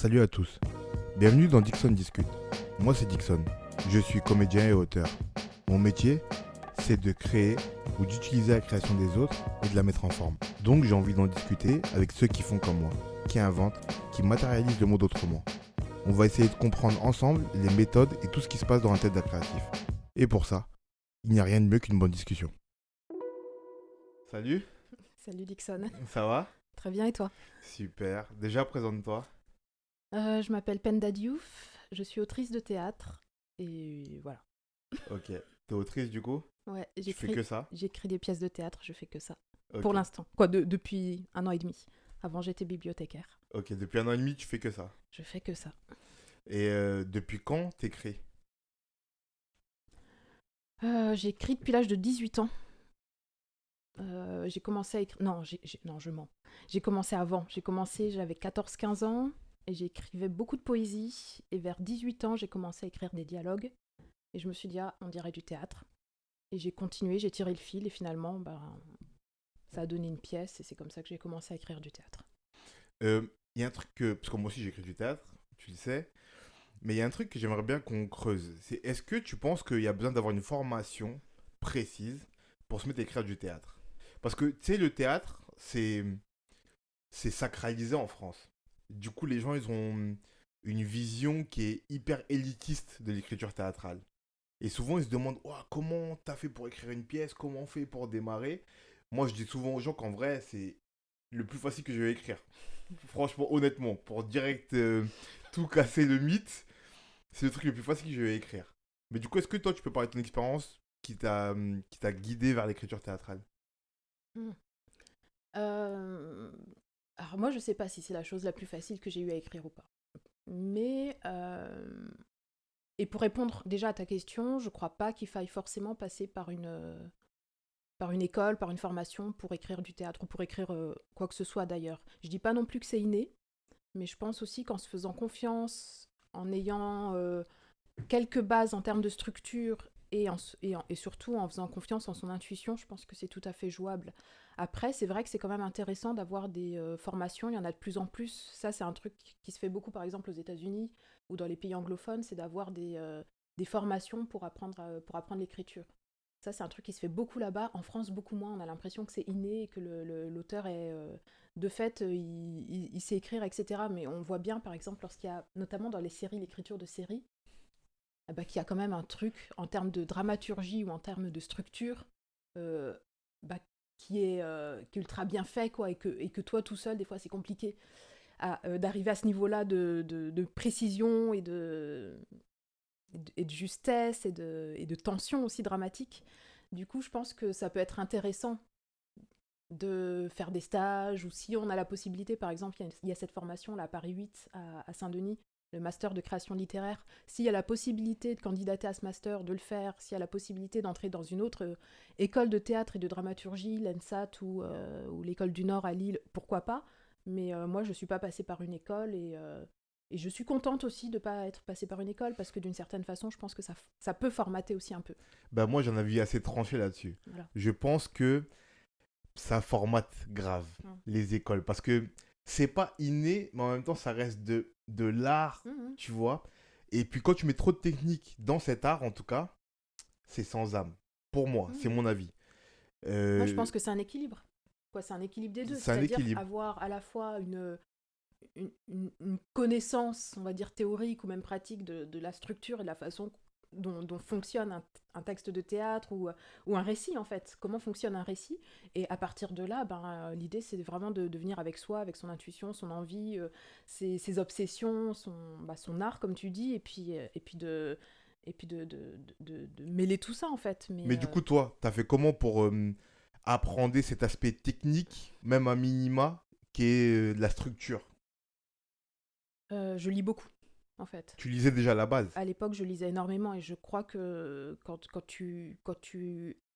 Salut à tous, bienvenue dans Dixon Discute. Moi c'est Dixon, je suis comédien et auteur. Mon métier, c'est de créer ou d'utiliser la création des autres et de la mettre en forme. Donc j'ai envie d'en discuter avec ceux qui font comme moi, qui inventent, qui matérialisent le monde autrement. On va essayer de comprendre ensemble les méthodes et tout ce qui se passe dans la tête d'un créatif. Et pour ça, il n'y a rien de mieux qu'une bonne discussion. Salut, Salut Dixon. ça va? Très bien et toi? Super, déjà présente-toi. Je m'appelle Penda Diouf, je suis autrice de théâtre et voilà. Ok, t'es autrice du coup? Ouais, Tu fais que ça? j'écris des pièces de théâtre, je fais que ça. Ok. Pour l'instant. Depuis 1 an et demi. Avant j'étais bibliothécaire. Ok, depuis 1 an et demi, tu fais que ça. Je fais que ça. Et depuis quand t'écris? J'ai écrit depuis l'âge de 18 ans. J'ai commencé à écrire... Non, je mens. J'ai commencé avant. J'avais 14-15 ans et j'écrivais beaucoup de poésie. Et vers 18 ans, j'ai commencé à écrire des dialogues. Et je me suis dit, ah, on dirait du théâtre. Et j'ai continué, j'ai tiré le fil et finalement, ça a donné une pièce et c'est comme ça que j'ai commencé à écrire du théâtre. Il y a un truc que. Parce que moi aussi j'écris du théâtre, tu le sais. Mais il y a un truc que j'aimerais bien qu'on creuse. C'est est-ce que tu penses qu'il y a besoin d'avoir une formation précise pour se mettre à écrire du théâtre? Parce que tu sais, le théâtre, c'est sacralisé en France. Du coup, les gens, ils ont une vision qui est hyper élitiste de l'écriture théâtrale. Et souvent, ils se demandent ouah, comment t'as fait pour écrire une pièce, comment on fait pour démarrer. Moi, je dis souvent aux gens qu'en vrai, c'est le plus facile que je vais écrire. Franchement, honnêtement, pour direct tout casser le mythe, c'est le truc le plus facile que je vais écrire. Mais du coup, est-ce que toi, tu peux parler de ton expérience qui t'a guidé vers l'écriture théâtrale? Hmm. Euh, Alors moi, je sais pas si c'est la chose la plus facile que j'ai eu à écrire ou pas. Mais, et pour répondre déjà à ta question, je crois pas qu'il faille forcément passer par une école, par une formation pour écrire du théâtre ou pour écrire quoi que ce soit d'ailleurs. Je dis pas non plus que c'est inné, mais je pense aussi qu'en se faisant confiance, en ayant quelques bases en termes de structure et surtout en faisant confiance en son intuition, je pense que c'est tout à fait jouable. Après, c'est vrai que c'est quand même intéressant d'avoir des formations, il y en a de plus en plus. Ça, c'est un truc qui se fait beaucoup, par exemple, aux États-Unis ou dans les pays anglophones, c'est d'avoir des formations pour apprendre l'écriture. Ça, c'est un truc qui se fait beaucoup là-bas. En France, beaucoup moins. On a l'impression que c'est inné et que l'auteur est... de fait, il sait écrire, etc. Mais on voit bien, par exemple, lorsqu'il y a, notamment dans les séries, l'écriture de séries, qu'il y a quand même un truc en termes de dramaturgie ou en termes de structure euh, bah, qui est ultra bien fait, quoi, et que toi, tout seul, des fois, c'est compliqué d'arriver à ce niveau-là de précision et de justesse et de tension aussi dramatique. Du coup, je pense que ça peut être intéressant de faire des stages, ou si on a la possibilité, par exemple, il y a cette formation là à Paris 8 à Saint-Denis, le master de création littéraire. S'il y a la possibilité de candidater à ce master, de le faire, s'il y a la possibilité d'entrer dans une autre école de théâtre et de dramaturgie, l'ENSAT ou l'école du Nord à Lille, pourquoi pas. Mais moi, je ne suis pas passée par une école et je suis contente aussi de ne pas être passée par une école parce que d'une certaine façon, je pense que ça peut formater aussi un peu. Bah moi, j'en avais assez tranché là-dessus. Voilà. Je pense que ça formate grave Mm. les écoles parce que c'est pas inné, mais en même temps, ça reste de l'art, Mhm. tu vois. Et puis quand tu mets trop de technique dans cet art, en tout cas, c'est sans âme. Pour moi, c'est Mhm. mon avis. Moi, je Euh, pense que c'est un équilibre. Quoi, c'est un équilibre des deux, c'est un c'est-à-dire équilibre. avoir à la fois une connaissance, on va dire théorique ou même pratique de la structure et de la façon dont fonctionne un texte de théâtre ou un récit en fait. Comment fonctionne un récit. Et à partir de là, l'idée c'est vraiment de venir avec soi, avec son intuition, son envie, ses obsessions, son art comme tu dis, et puis de mêler tout ça en fait. Mais Mais du coup, toi, t'as fait comment pour apprendre cet aspect technique, même un minima, qui est la structure? je lis beaucoup en fait. Tu lisais déjà la base. À l'époque, je lisais énormément et je crois que quand tu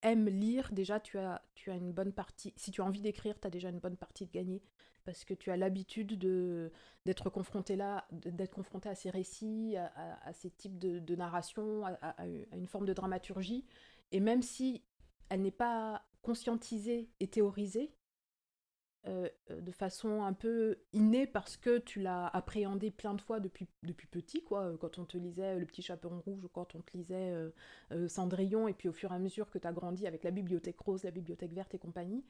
aimes lire, déjà, tu as une bonne partie. Si tu as envie d'écrire, tu as déjà une bonne partie de gagner parce que tu as l'habitude d'être confronté d'être confronté à ces récits, à ces types de narration, à une forme de dramaturgie. Et même si elle n'est pas conscientisée et théorisée, de façon un peu innée parce que tu l'as appréhendé plein de fois depuis petit, quoi. Quand on te lisait Le Petit Chaperon Rouge ou quand on te lisait Cendrillon, et puis au fur et à mesure que tu as grandi avec la Bibliothèque Rose, la Bibliothèque Verte et compagnie,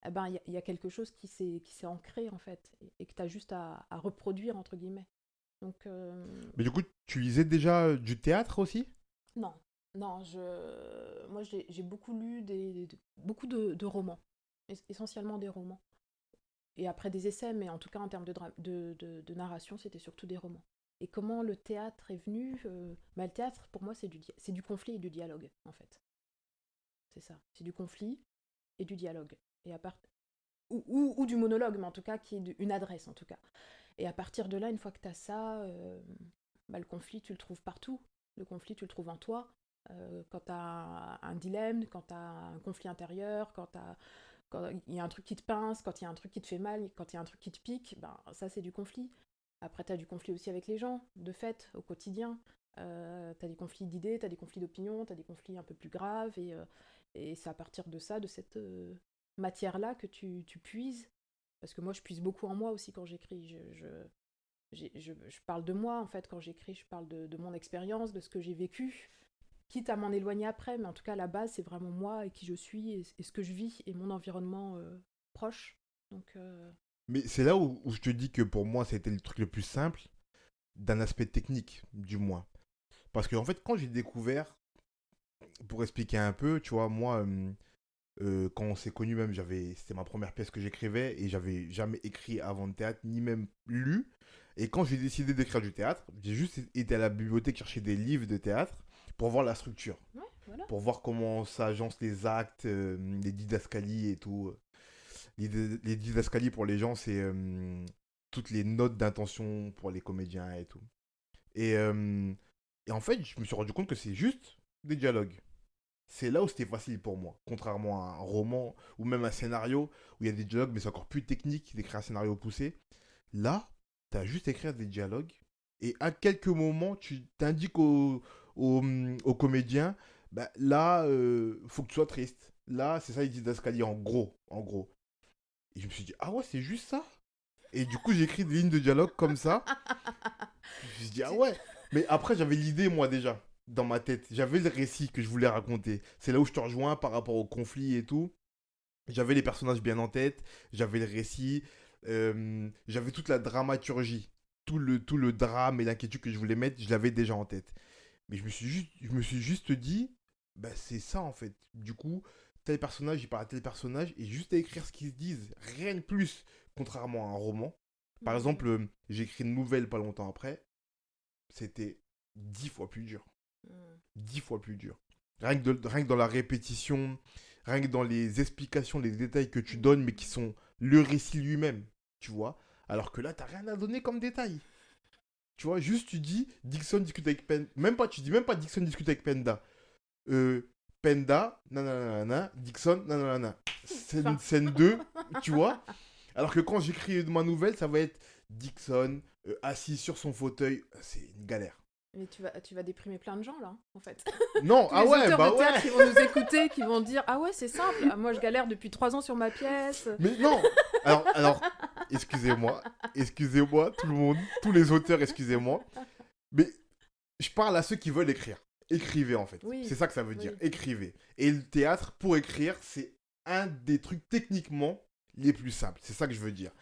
eh ben, y a quelque chose qui s'est ancré, en fait, et que tu as juste à reproduire, entre guillemets. Donc, Mais du coup, tu lisais déjà du théâtre aussi? non, non, moi j'ai beaucoup lu beaucoup de romans, essentiellement des romans. Et après des essais, mais en tout cas en termes de narration, c'était surtout des romans. Et comment le théâtre est venu bah, le théâtre, pour moi, c'est du conflit et du dialogue, en fait. C'est ça. C'est du conflit et du dialogue. Et à part... ou du monologue, mais en tout cas, qui est une adresse, en tout cas. Et à partir de là, une fois que tu as ça, bah, le conflit, tu le trouves partout. Le conflit, tu le trouves en toi. Quand tu as un dilemme, quand tu as un conflit intérieur, quand il y a un truc qui te pince, quand il y a un truc qui te fait mal, quand il y a un truc qui te pique, ben, ça c'est du conflit. Après, tu as du conflit aussi avec les gens, de fait, au quotidien. Tu as des conflits d'idées, tu as des conflits d'opinion, tu as des conflits un peu plus graves, et c'est à partir de ça, de cette matière-là que tu puises. Parce que moi, je puise beaucoup en moi aussi quand j'écris. Je parle de moi, en fait, quand j'écris, je parle de mon expérience, de ce que j'ai vécu, quitte à m'en éloigner après, mais en tout cas, à la base, c'est vraiment moi et qui je suis et ce que je vis et mon environnement proche. Donc, Mais c'est là où je te dis que pour moi, c'était le truc le plus simple, d'un aspect technique, du moins. Parce que, en fait, quand j'ai découvert, pour expliquer un peu, tu vois, moi, quand on s'est connus, même, c'était ma première pièce que j'écrivais et j'avais jamais écrit avant de théâtre, ni même lu. Et quand j'ai décidé d'écrire du théâtre, j'ai juste été à la bibliothèque chercher des livres de théâtre pour voir la structure, ouais, voilà. pour voir comment s'agencent les actes, les didascalies et tout. Les didascalies pour les gens, c'est toutes les notes d'intention pour les comédiens et tout. Et, euh, et en fait, je me suis rendu compte que c'est juste des dialogues. C'est là où c'était facile pour moi, contrairement à un roman ou même un scénario où il y a des dialogues, mais c'est encore plus technique d'écrire un scénario poussé. Là, tu as juste à écrire des dialogues et à quelques moments, tu t'indiques au comédien, bah, là, faut que tu sois triste. Là, c'est ça, ils disent d'Ascalier, en gros, en gros. Et je me suis dit, ah ouais, c'est juste ça. Et du coup, j'ai écrit des lignes de dialogue comme ça. Je me suis dit, ah ouais. Mais après, j'avais l'idée, moi, déjà, dans ma tête. J'avais le récit que je voulais raconter. C'est là où je te rejoins par rapport au conflit et tout. J'avais les personnages bien en tête. J'avais le récit. J'avais toute la dramaturgie. Tout le drame et l'inquiétude que je voulais mettre, je l'avais déjà en tête. Mais je me suis juste dit, bah, c'est ça, en fait. Du coup, tel personnage, il parle à tel personnage. Et juste à écrire ce qu'ils se disent. Rien de plus. Contrairement à un roman. Par exemple, j'ai écrit une nouvelle pas longtemps après. C'était 10 fois plus dur. 10 fois plus dur. Rien que dans la répétition, rien que dans les explications, les détails que tu donnes, mais qui sont le récit lui-même, tu vois. Alors que là, t'as rien à donner comme détail. Tu vois, juste tu dis, Dixon discute avec Penda. Tu dis même pas Dixon discute avec Penda. Penda, nanana, Dixon, nanana. Scène 2, tu vois. Alors que quand j'écris ma nouvelle, ça va être Dixon assis sur son fauteuil. C'est une galère. Mais tu vas déprimer plein de gens, là, en fait. Non, Tous ah les ouais, auteurs bah de théâtre ouais. qui vont nous écouter, qui vont dire ah ouais, c'est simple. Ah, moi, je galère depuis 3 ans sur ma pièce. Mais non. Alors, excusez-moi, tout le monde, tous les auteurs, excusez-moi. Mais je parle à ceux qui veulent écrire. Écrivez, en fait. Oui, C'est ça que ça veut dire. oui. Écrivez. Et le théâtre, pour écrire, c'est un des trucs techniquement les plus simples. C'est ça que je veux dire.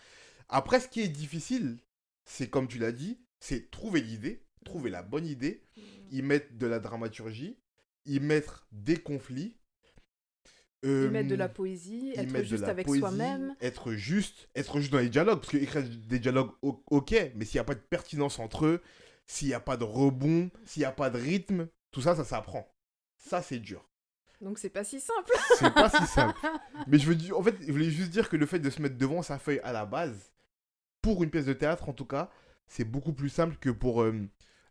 Après, ce qui est difficile, c'est comme tu l'as dit, c'est trouver l'idée, trouver la bonne idée, y mettre de la dramaturgie, y mettre des conflits, Y mettre de la y poésie, être mettre de juste la avec poésie, soi-même. être juste dans les dialogues, parce que écrire des dialogues, ok, mais s'il n'y a pas de pertinence entre eux, s'il n'y a pas de rebond, s'il n'y a pas de rythme, tout ça, ça s'apprend. Ça, c'est dur. Donc c'est pas si simple. C'est pas si simple. Mais en fait, je voulais juste dire que le fait de se mettre devant sa feuille à la base, pour une pièce de théâtre en tout cas, c'est beaucoup plus simple que pour un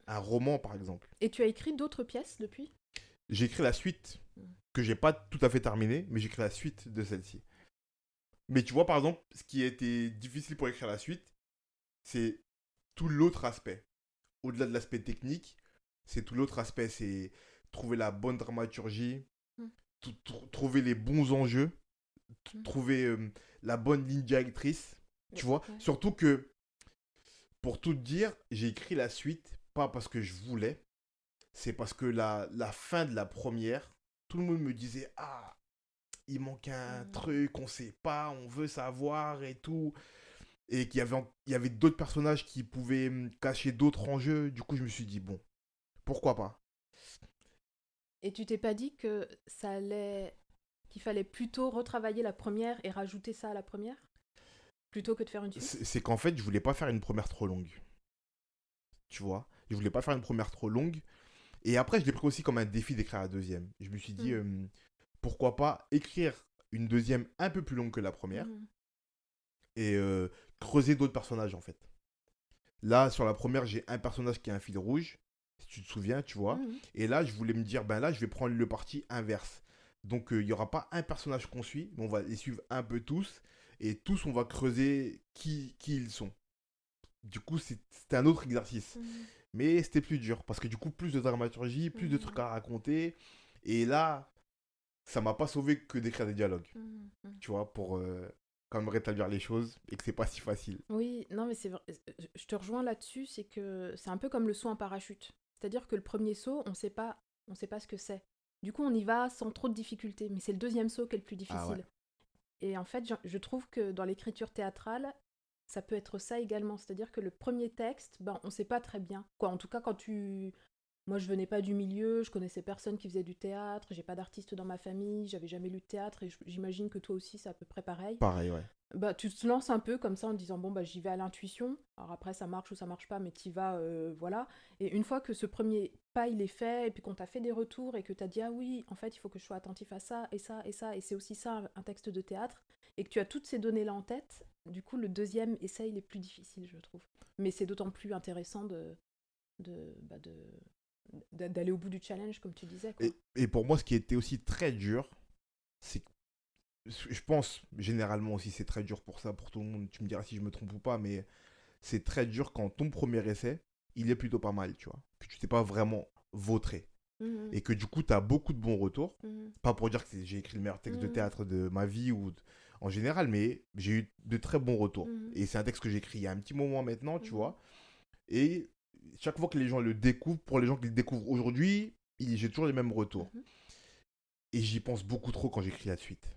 roman par exemple. Et tu as écrit d'autres pièces depuis? J'ai écrit la suite, que j'ai pas tout à fait terminée, mais j'ai écrit la suite de celle-ci. Mais tu vois par exemple, ce qui a été difficile pour écrire la suite, c'est tout l'autre aspect. Au-delà de l'aspect technique, c'est tout l'autre aspect, c'est trouver la bonne dramaturgie, trouver les bons enjeux, trouver la bonne ligne directrice, tu vois. Ouais. Surtout que, pour tout te dire, j'ai écrit la suite, pas parce que je voulais, c'est parce que la fin de la première, tout le monde me disait, ah, il manque un truc, on sait pas, on veut savoir et tout. Et il y avait d'autres personnages qui pouvaient cacher d'autres enjeux. Du coup, je me suis dit, bon, pourquoi pas. Et tu t'es pas dit que qu'il fallait plutôt retravailler la première et rajouter ça à la première, plutôt que de faire une suite? C'est qu'en fait, je voulais pas faire une première trop longue. Tu vois, je voulais pas faire une première trop longue. Et après, je l'ai pris aussi comme un défi d'écrire la deuxième. Je me suis dit, pourquoi pas écrire une deuxième un peu plus longue que la première et creuser d'autres personnages en fait. Là, sur la première, j'ai un personnage qui a un fil rouge, si tu te souviens, tu vois. Et là, je voulais me dire, ben là, je vais prendre le parti inverse. Donc, il n'y aura pas un personnage qu'on suit, mais on va les suivre un peu tous. Et tous, on va creuser qui ils sont. Du coup, c'était un autre exercice. Mais c'était plus dur, parce que du coup, plus de dramaturgie, plus de trucs à raconter. Et là, ça m'a pas sauvé que d'écrire des dialogues. Tu vois, pour quand même rétablir les choses et que c'est pas si facile. Oui, non, mais c'est vrai. Je te rejoins là-dessus, c'est que c'est un peu comme le saut en parachute. C'est-à-dire que le premier saut, on sait pas ce que c'est. Du coup, on y va sans trop de difficultés, mais c'est le deuxième saut qui est le plus Ah ouais. difficile. Et en fait, je trouve que dans l'écriture théâtrale, ça peut être ça également. C'est-à-dire que le premier texte, ben, on sait pas très bien. Quoi, en tout cas, quand tu... Moi, je venais pas du milieu, je connaissais personne qui faisait du théâtre, j'ai pas d'artiste dans ma famille, j'avais jamais lu de théâtre, et j'imagine que toi aussi, c'est à peu près pareil. Pareil, ouais. Bah, tu te lances un peu comme ça en te disant bon bah j'y vais à l'intuition. Alors après ça marche ou ça marche pas mais t'y vas voilà. Et une fois que ce premier pas il est fait et puis qu'on t'a fait des retours et que t'as dit ah oui en fait il faut que je sois attentif à ça et ça et ça et c'est aussi ça un texte de théâtre et que tu as toutes ces données là en tête, du coup le deuxième essai il est plus difficile je trouve. Mais c'est d'autant plus intéressant de, bah, d'aller au bout du challenge comme tu disais quoi. Et pour moi, ce qui était aussi très dur, c'est que je pense, généralement aussi, c'est très dur pour ça, pour tout le monde. Tu me diras si je me trompe ou pas, mais c'est très dur quand ton premier essai, il est plutôt pas mal, tu vois. Que tu t'es pas vraiment vautré. Mhm. Et que du coup, tu as beaucoup de bons retours. Mhm. Pas pour dire que j'ai écrit le meilleur texte de Mhm. théâtre de ma vie ou en général, mais j'ai eu de très bons retours. Mhm. Et c'est un texte que j'ai écrit il y a un petit moment maintenant, tu Mhm. vois. Et chaque fois que les gens le découvrent, pour les gens qui le découvrent aujourd'hui, j'ai toujours les mêmes retours. Mhm. Et j'y pense beaucoup trop quand j'écris la suite.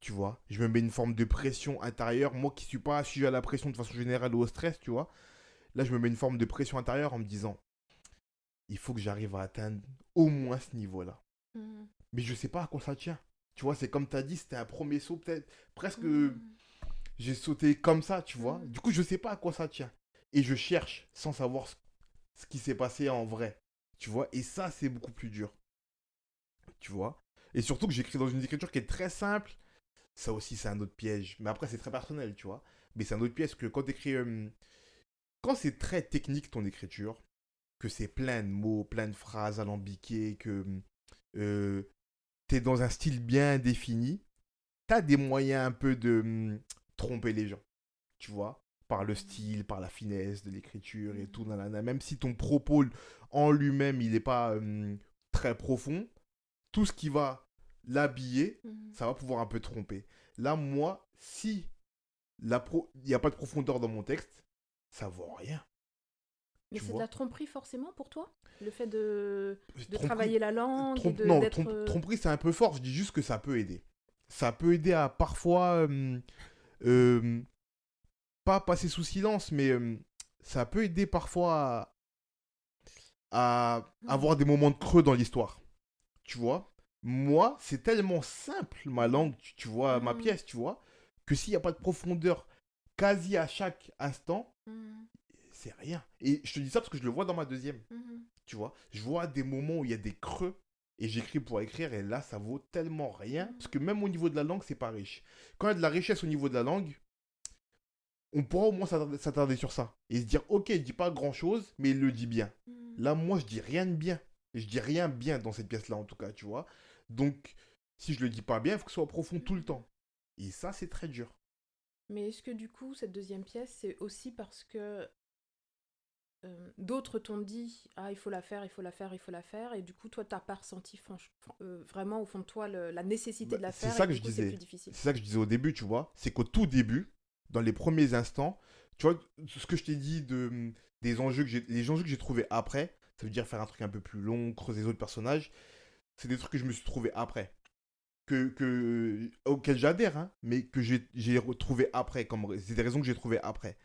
Tu vois, je me mets une forme de pression intérieure. Moi qui suis pas sujet à la pression de façon générale ou au stress, tu vois. Là, je me mets une forme de pression intérieure en me disant, il faut que j'arrive à atteindre au moins ce niveau-là. Mhm. Mais je sais pas à quoi ça tient. Tu vois, c'est comme tu as dit, c'était un premier saut, peut-être. Presque, Mhm. j'ai sauté comme ça, tu vois. Mhm. Du coup, je sais pas à quoi ça tient. Et je cherche sans savoir ce qui s'est passé en vrai. Tu vois, et ça, c'est beaucoup plus dur. Tu vois. Et surtout que j'écris dans une écriture qui est très simple. Ça aussi, c'est un autre piège. Mais après, c'est très personnel, tu vois. Mais c'est un autre piège que quand tu écris. Quand c'est très technique ton écriture, que c'est plein de mots, plein de phrases alambiquées, que euh, tu es dans un style bien défini, tu as des moyens un peu de tromper les gens, tu vois, par le style, par la finesse de l'écriture et tout, nanana. Même si ton propos en lui-même, il n'est pas très profond, tout ce qui va l'habiller, Mhm. ça va pouvoir un peu tromper. Là, moi, si il n'y a pas de profondeur dans mon texte, ça vaut rien, Mais tu c'est de la vois. tromperie forcément pour toi? Le fait de Tromperie, travailler la langue et non, d'être... tromperie, c'est un peu fort. Je dis juste que ça peut aider. Ça peut aider à parfois euh, pas passer sous silence, mais ça peut aider parfois à avoir des moments de creux dans l'histoire. Tu vois, moi, c'est tellement simple ma langue, tu vois, ma Mhm. pièce, tu vois, que s'il n'y a pas de profondeur quasi à chaque instant, Mhm. c'est rien. Et je te dis ça parce que je le vois dans ma deuxième. Mhm. Tu vois, je vois des moments où il y a des creux et j'écris pour écrire et là, ça vaut tellement rien parce que même au niveau de la langue, c'est pas riche. Quand il y a de la richesse au niveau de la langue, on pourra au moins s'attarder sur ça et se dire, ok, il dit pas grand chose, mais il le dit bien. Mhm. Là, moi, je dis rien de bien. Je dis rien bien dans cette pièce-là, en tout cas, tu vois. Donc, si je le dis pas bien, il faut que ce soit profond tout le Mhm. temps. Et ça, c'est très dur. Mais est-ce que du coup, cette deuxième pièce, c'est aussi parce que d'autres t'ont dit « Ah, il faut la faire, il faut la faire, il faut la faire », et du coup, toi, t'as pas ressenti vraiment au fond de toi la nécessité de la C'est faire, ça et que du je coup, c'est disais. plus difficile. C'est ça que je disais au début, tu vois. C'est qu'au tout début, dans les premiers instants, tu vois, ce que je t'ai dit des enjeux les enjeux que j'ai trouvés après, ça veut dire faire un truc un peu plus long, creuser les autres personnages, c'est des trucs que je me suis trouvé après. Auxquels j'adhère, hein, mais que j'ai retrouvé après. C'est des raisons que j'ai trouvées après.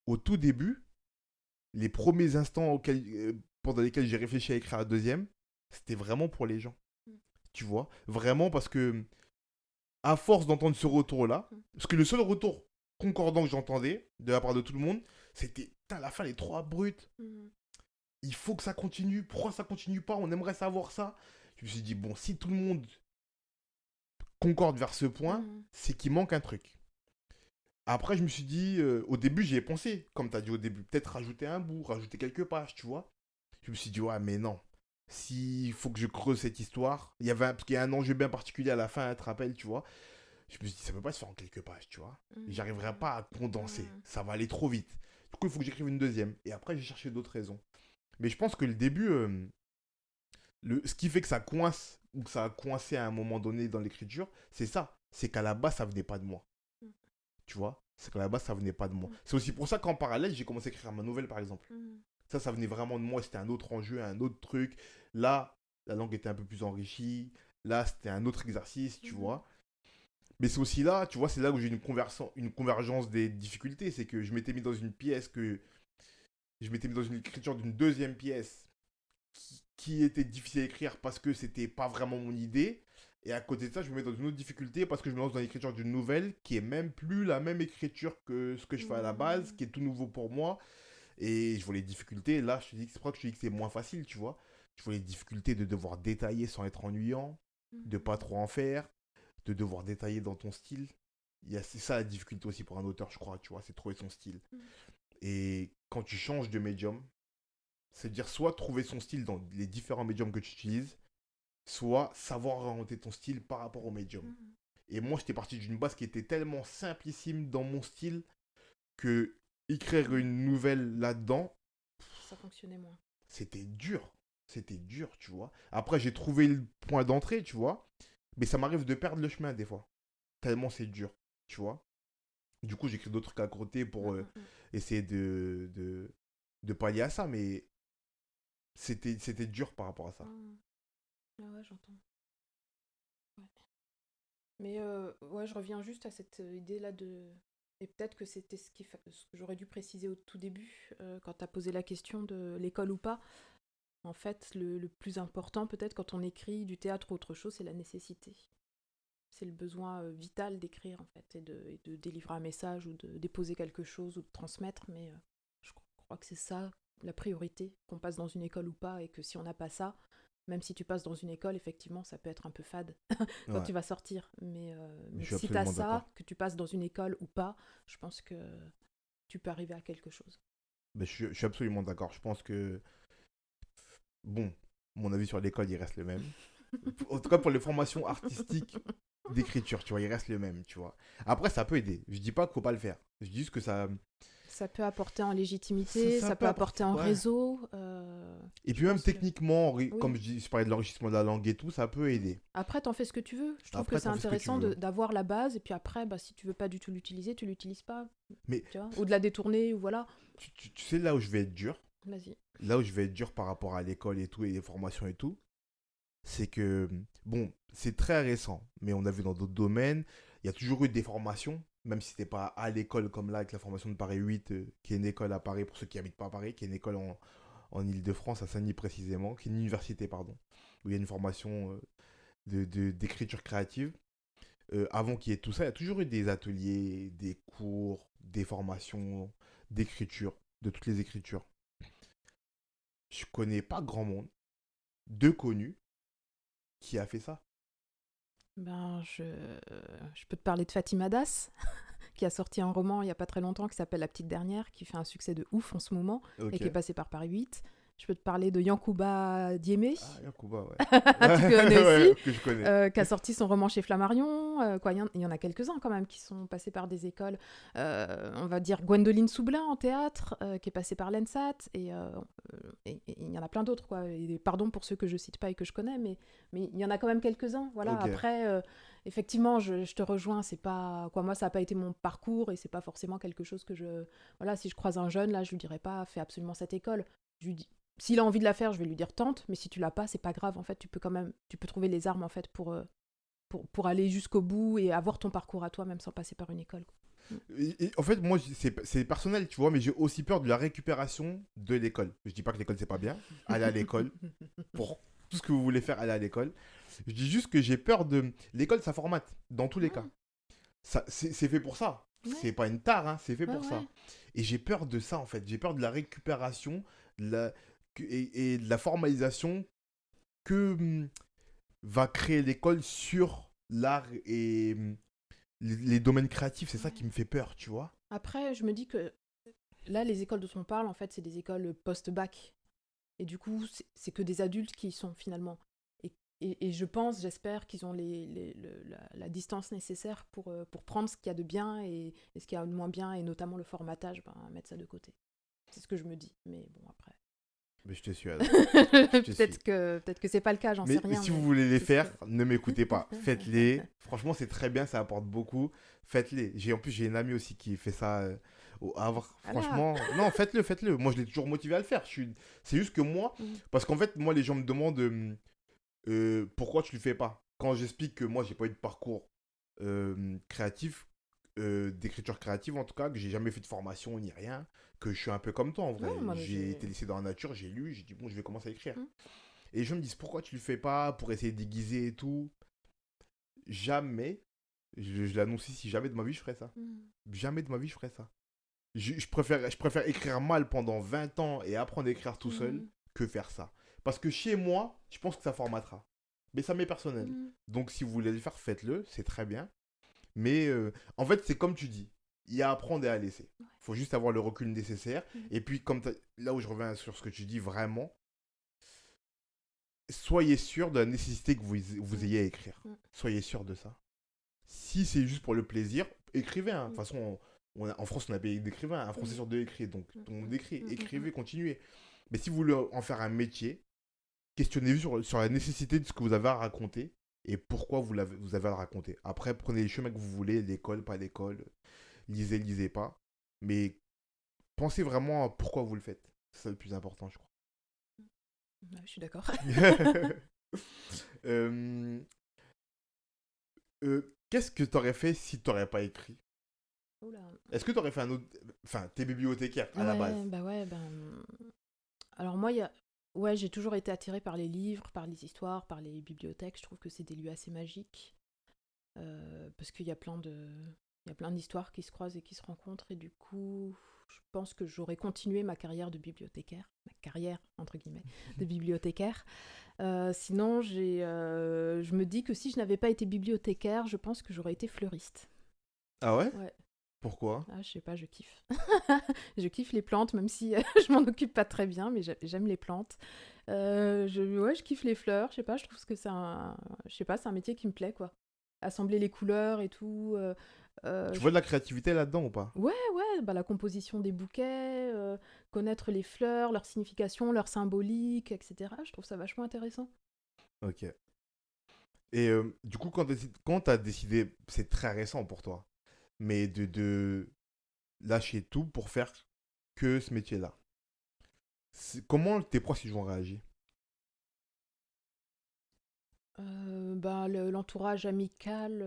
Au tout début, les premiers instants pendant lesquels j'ai réfléchi à écrire la deuxième, c'était vraiment pour les gens. Mm. Tu vois. Vraiment parce que, à force d'entendre ce retour-là, parce que le seul retour concordant que j'entendais de la part de tout le monde, c'était putain, la fin elle est trop abrupte. Il faut que ça continue. Pourquoi ça continue pas? On aimerait savoir ça. Je me suis dit, bon, si tout le monde concorde vers ce point, c'est qu'il manque un truc. Après, je me suis dit, au début, j'y ai pensé, comme tu as dit au début, peut-être rajouter un bout, rajouter quelques pages, tu vois. Je me suis dit, ouais, mais non. S'il faut que je creuse cette histoire, parce qu'il y a un enjeu bien particulier à la fin, tu te rappelles, tu vois. Je me suis dit, ça peut pas se faire en quelques pages, tu vois. J'arriverai pas à condenser. Ça va aller trop vite. Du coup, il faut que j'écrive une deuxième. Et après, j'ai cherché d'autres raisons. Mais je pense que le début, ce qui fait que ça coince, ou que ça a coincé à un moment donné dans l'écriture, c'est ça. C'est qu'à la base, ça venait pas de moi. Tu vois, c'est qu'à la base, ça venait pas de moi. C'est aussi pour ça qu'en parallèle, j'ai commencé à écrire ma nouvelle, par exemple. Ça venait vraiment de moi. C'était un autre enjeu, un autre truc. Là, la langue était un peu plus enrichie. Là, c'était un autre exercice, tu vois. Mais c'est aussi là, tu vois, c'est là où j'ai une convergence des difficultés. C'est que je m'étais mis dans une pièce je m'étais mis dans une écriture d'une deuxième pièce qui était difficile à écrire parce que c'était pas vraiment mon idée. Et à côté de ça, je me mets dans une autre difficulté parce que je me lance dans l'écriture d'une nouvelle qui est même plus la même écriture que ce que je fais à la base, qui est tout nouveau pour moi. Et je vois les difficultés. Là, c'est pour ça que je te dis que c'est moins facile, tu vois. Je vois les difficultés de devoir détailler sans être ennuyant, de pas trop en faire, de devoir détailler dans ton style. C'est ça la difficulté aussi pour un auteur, je crois, tu vois, c'est trouver son style. Et quand tu changes de médium, c'est-à-dire soit trouver son style dans les différents médiums que tu utilises, soit savoir orienter ton style par rapport au médium. Et moi, j'étais parti d'une base qui était tellement simplissime dans mon style que écrire une nouvelle là-dedans, ça fonctionnait moins. C'était dur. C'était dur, tu vois. Après, j'ai trouvé le point d'entrée, tu vois. Mais ça m'arrive de perdre le chemin des fois. Tellement c'est dur, tu vois. Du coup, j'écris d'autres trucs à côté pour essayer de pallier à ça. Mais c'était dur par rapport à ça. Ah ouais, j'entends. Ouais. Mais ouais, je reviens juste à cette idée-là de... Et peut-être que c'était ce que j'aurais dû préciser au tout début, quand tu as posé la question de l'école ou pas. En fait, le plus important, peut-être, quand on écrit du théâtre ou autre chose, c'est la nécessité. C'est le besoin vital d'écrire, en fait, et de délivrer un message, ou de déposer quelque chose, ou de transmettre. Mais je crois que c'est ça, la priorité, qu'on passe dans une école ou pas, et que si on n'a pas ça, même si tu passes dans une école, effectivement, ça peut être un peu fade quand tu vas sortir. Mais si tu as ça, que tu passes dans une école ou pas, je pense que tu peux arriver à quelque chose. Mais je suis absolument d'accord. Je pense que, bon, mon avis sur l'école, il reste le même. En tout cas, pour les formations artistiques d'écriture, tu vois, il reste le même, tu vois. Après, ça peut aider. Je dis pas qu'il faut pas le faire. Je dis juste que ça... Ça peut apporter en légitimité, ça peut apporter en réseau. Et puis même techniquement, comme je parlais de l'enrichissement de la langue et tout, ça peut aider. Après, t'en fais ce que tu veux. Je trouve que c'est intéressant d'avoir la base, et puis après, si tu veux pas du tout l'utiliser, tu l'utilises pas. Mais, tu vois, ou de la détourner, ou voilà. Tu sais là où je vais être dur. Vas-y. Là où je vais être dur par rapport à l'école et tout, et les formations et tout, c'est que, bon, c'est très récent, mais on a vu dans d'autres domaines, il y a toujours eu des formations, même si c'était pas à l'école comme là, avec la formation de Paris 8, qui est une école à Paris, pour ceux qui habitent pas à Paris, qui est une école en Ile-de-France, à Saint-Denis précisément, qui est une université, pardon, où il y a une formation d'écriture créative. Avant qu'il y ait tout ça, il y a toujours eu des ateliers, des cours, des formations d'écriture, de toutes les écritures. Je connais pas grand monde, de connus, qui a fait ça. Ben, je peux te parler de Fatima Das, qui a sorti un roman il n'y a pas très longtemps qui s'appelle La Petite Dernière, qui fait un succès de ouf en ce moment, et qui est passé par Paris 8. Je peux te parler de Yankuba Diémé, Ah, Yacouba, ouais. tu connais Ouais, aussi, que je connais. qui a sorti son roman chez Flammarion. Il y en a quelques-uns quand même qui sont passés par des écoles. On va dire Gwendoline Soublin en théâtre, qui est passée par l'ENSAT. Et il y en a plein d'autres, quoi. Et pardon pour ceux que je cite pas et que je connais, mais il y en a quand même quelques-uns. Voilà. Ok. Après, effectivement, je te rejoins. C'est pas quoi, moi, ça n'a pas été mon parcours et c'est pas forcément quelque chose que je. Voilà, si je croise un jeune, là, je lui dirais pas, fais absolument cette école. Je lui dis, s'il a envie de la faire, je vais lui dire tente, mais si tu l'as pas, c'est pas grave. En fait, tu peux trouver les armes en fait pour aller jusqu'au bout et avoir ton parcours à toi, même sans passer par une école. Et en fait, moi, c'est personnel, tu vois, mais j'ai aussi peur de la récupération de l'école. Je dis pas que l'école, c'est pas bien. Allez à l'école. Pour tout ce que vous voulez faire, allez à l'école. Je dis juste que j'ai peur de... L'école, ça formate, dans tous les cas. C'est fait pour ça. Ouais. C'est pas une tare, hein, c'est fait Ouais, pour ça. ouais. Et j'ai peur de ça, en fait. J'ai peur de la récupération et de la formalisation que va créer l'école sur l'art et les domaines créatifs. C'est ça qui me fait peur, tu vois. Après, je me dis que là, les écoles dont on parle, en fait, c'est des écoles post-bac. Et du coup, c'est que des adultes qui y sont finalement. Et je pense, j'espère qu'ils ont la distance nécessaire pour prendre ce qu'il y a de bien et ce qu'il y a de moins bien, et notamment le formatage, mettre ça de côté. C'est ce que je me dis. Mais bon, après. Mais je te suis, Ada. Je te suis. Peut-être que c'est pas le cas, j'en sais Mais rien. si vous voulez les c'est ce faire, que- ne m'écoutez pas. Faites-les. Franchement, c'est très bien, ça apporte beaucoup. Faites-les. En plus, j'ai une amie aussi qui fait ça au Havre. Voilà. Franchement, non, faites-le, faites-le. Moi, je l'ai toujours motivé à le faire. C'est juste que moi, Mhm. parce qu'en fait, moi, les gens me demandent pourquoi tu le fais pas. Quand j'explique que moi, j'ai pas eu de parcours créatif, d'écriture créative en tout cas, que j'ai jamais fait de formation ni rien, que je suis un peu comme toi en vrai. Ouais, moi, J'ai été laissé dans la nature, j'ai lu, j'ai dit bon, je vais commencer à écrire. Mhm. Et les gens me disent pourquoi tu le fais pas pour essayer de déguiser et tout. Jamais, je l'annonce ici, jamais de ma vie je ferais ça. Mhm. Jamais de ma vie je ferais ça. Je préfère écrire mal pendant 20 ans et apprendre à écrire tout seul Mhm. que faire ça. Parce que chez moi, je pense que ça formatera. Mais ça m'est personnel. Mhm. Donc si vous voulez le faire, faites-le, c'est très bien. Mais en fait, c'est comme tu dis, il y a à apprendre et à laisser. Il faut juste avoir le recul nécessaire. Mhm. Et puis, là où je reviens sur ce que tu dis, vraiment, soyez sûr de la nécessité que vous ayez à écrire. Mm. Soyez sûr de ça. Si c'est juste pour le plaisir, écrivez. Hein. De toute façon, en France, on a pays d'écrivains. Un Français sur deux écrit. Donc, tout le monde écrit. Écrivez, continuez. Mais si vous voulez en faire un métier, questionnez-vous sur la nécessité de ce que vous avez à raconter et pourquoi vous avez à le raconter. Après, prenez les chemins que vous voulez, l'école, pas l'école, lisez pas. Mais pensez vraiment à pourquoi vous le faites. C'est ça le plus important, je crois. Ouais, je suis d'accord. Euh, Qu'est-ce que tu aurais fait si tu n'aurais pas écrit? Oula. Est-ce que tu aurais fait un autre... Enfin, t'es bibliothécaire à la base. Bah ouais, alors moi, ouais, j'ai toujours été attirée par les livres, par les histoires, par les bibliothèques. Je trouve que c'est des lieux assez magiques. Parce qu'il y a il y a plein d'histoires qui se croisent et qui se rencontrent. Et du coup, je pense que j'aurais continué ma carrière de bibliothécaire. Ma carrière, entre guillemets, de bibliothécaire. Sinon, je me dis que si je n'avais pas été bibliothécaire, je pense que j'aurais été fleuriste. Ah ouais? Ouais. Pourquoi? Ah, je sais pas, je kiffe. Je kiffe les plantes, même si je m'en occupe pas très bien, mais j'aime les plantes. Je kiffe les fleurs, je sais pas, je trouve que je sais pas, c'est un métier qui me plaît, quoi. Assembler les couleurs et tout. Tu vois de la créativité là-dedans ou pas? Ouais, la composition des bouquets, connaître les fleurs, leur signification, leur symbolique, etc. Je trouve ça vachement intéressant. Ok. Et du coup, quand tu as décidé, c'est très récent pour toi, mais de lâcher tout pour faire que ce métier-là, comment tes proches ils ont réagi? L'entourage amical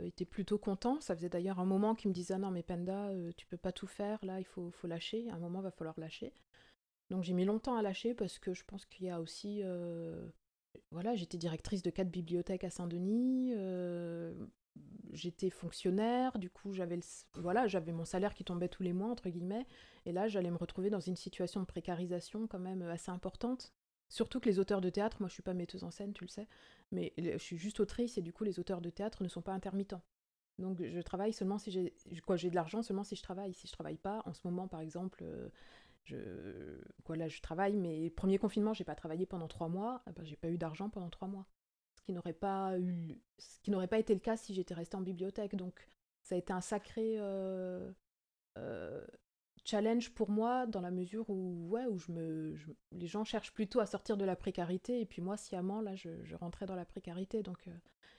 était plutôt content. Ça faisait d'ailleurs un moment qu'ils me disaient ah non mais Penda, tu peux pas tout faire, là il faut lâcher, à un moment va falloir lâcher. Donc j'ai mis longtemps à lâcher parce que je pense qu'il y a aussi... voilà, j'étais directrice de 4 bibliothèques à Saint-Denis, j'étais fonctionnaire, du coup j'avais mon salaire qui tombait tous les mois, entre guillemets, et là j'allais me retrouver dans une situation de précarisation quand même assez importante. Surtout que les auteurs de théâtre, moi je suis pas metteuse en scène, tu le sais, mais je suis juste autrice et du coup les auteurs de théâtre ne sont pas intermittents. Donc je travaille seulement si j'ai de l'argent, seulement si je travaille. Si je travaille pas, en ce moment par exemple, Là, je travaille, mais le premier confinement, j'ai pas travaillé pendant 3 mois. Eh ben, j'ai pas eu d'argent pendant 3 mois. Ce qui n'aurait pas été le cas si j'étais restée en bibliothèque. Donc, ça a été un sacré euh, challenge pour moi dans la mesure où, ouais, les gens cherchent plutôt à sortir de la précarité. Et puis moi, sciemment, là, je rentrais dans la précarité. Donc,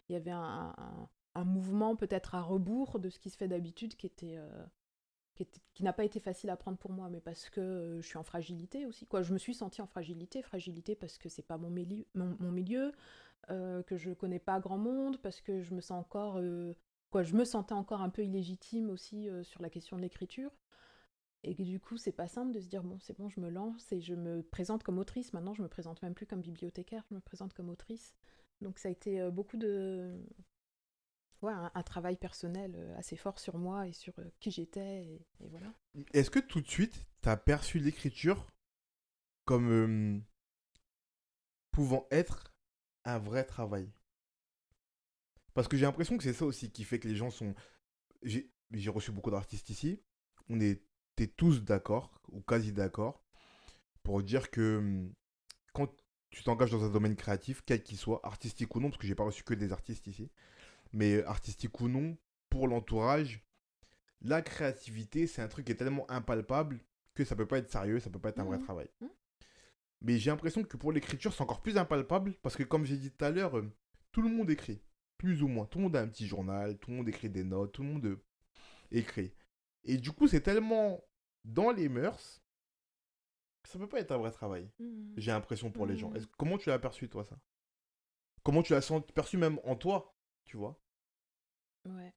il y avait un mouvement peut-être à rebours de ce qui se fait d'habitude qui n'a pas été facile à prendre pour moi, mais parce que je suis en fragilité aussi. Quoi. Je me suis sentie en fragilité parce que c'est pas mon milieu, que je connais pas grand monde, parce que je me sens encore, je me sentais encore un peu illégitime aussi sur la question de l'écriture. Et que du coup, c'est pas simple de se dire, bon, c'est bon, je me lance et je me présente comme autrice. Maintenant, je me présente même plus comme bibliothécaire, je me présente comme autrice. Donc ça a été beaucoup un travail personnel assez fort sur moi et sur qui j'étais, et voilà. Est-ce que tout de suite, tu as perçu l'écriture comme pouvant être un vrai travail? Parce que j'ai l'impression que c'est ça aussi qui fait que les gens sont... J'ai reçu beaucoup d'artistes ici. On était tous d'accord, ou quasi d'accord, pour dire que quand tu t'engages dans un domaine créatif, quel qu'il soit, artistique ou non, parce que j'ai pas reçu que des artistes ici, mais artistique ou non, pour l'entourage, la créativité, c'est un truc qui est tellement impalpable que ça peut pas être sérieux, ça peut pas être un vrai Mmh. travail. Mmh. Mais j'ai l'impression que pour l'écriture, c'est encore plus impalpable parce que, comme j'ai dit tout à l'heure, tout le monde écrit, plus ou moins. Tout le monde a un petit journal, tout le monde écrit des notes, tout le monde écrit. Et du coup, c'est tellement dans les mœurs que ça peut pas être un vrai travail. Mmh. J'ai l'impression pour les gens. Mmh. Comment tu l'as perçu, toi, ça? Comment tu l'as perçu même en toi, tu vois? Ouais.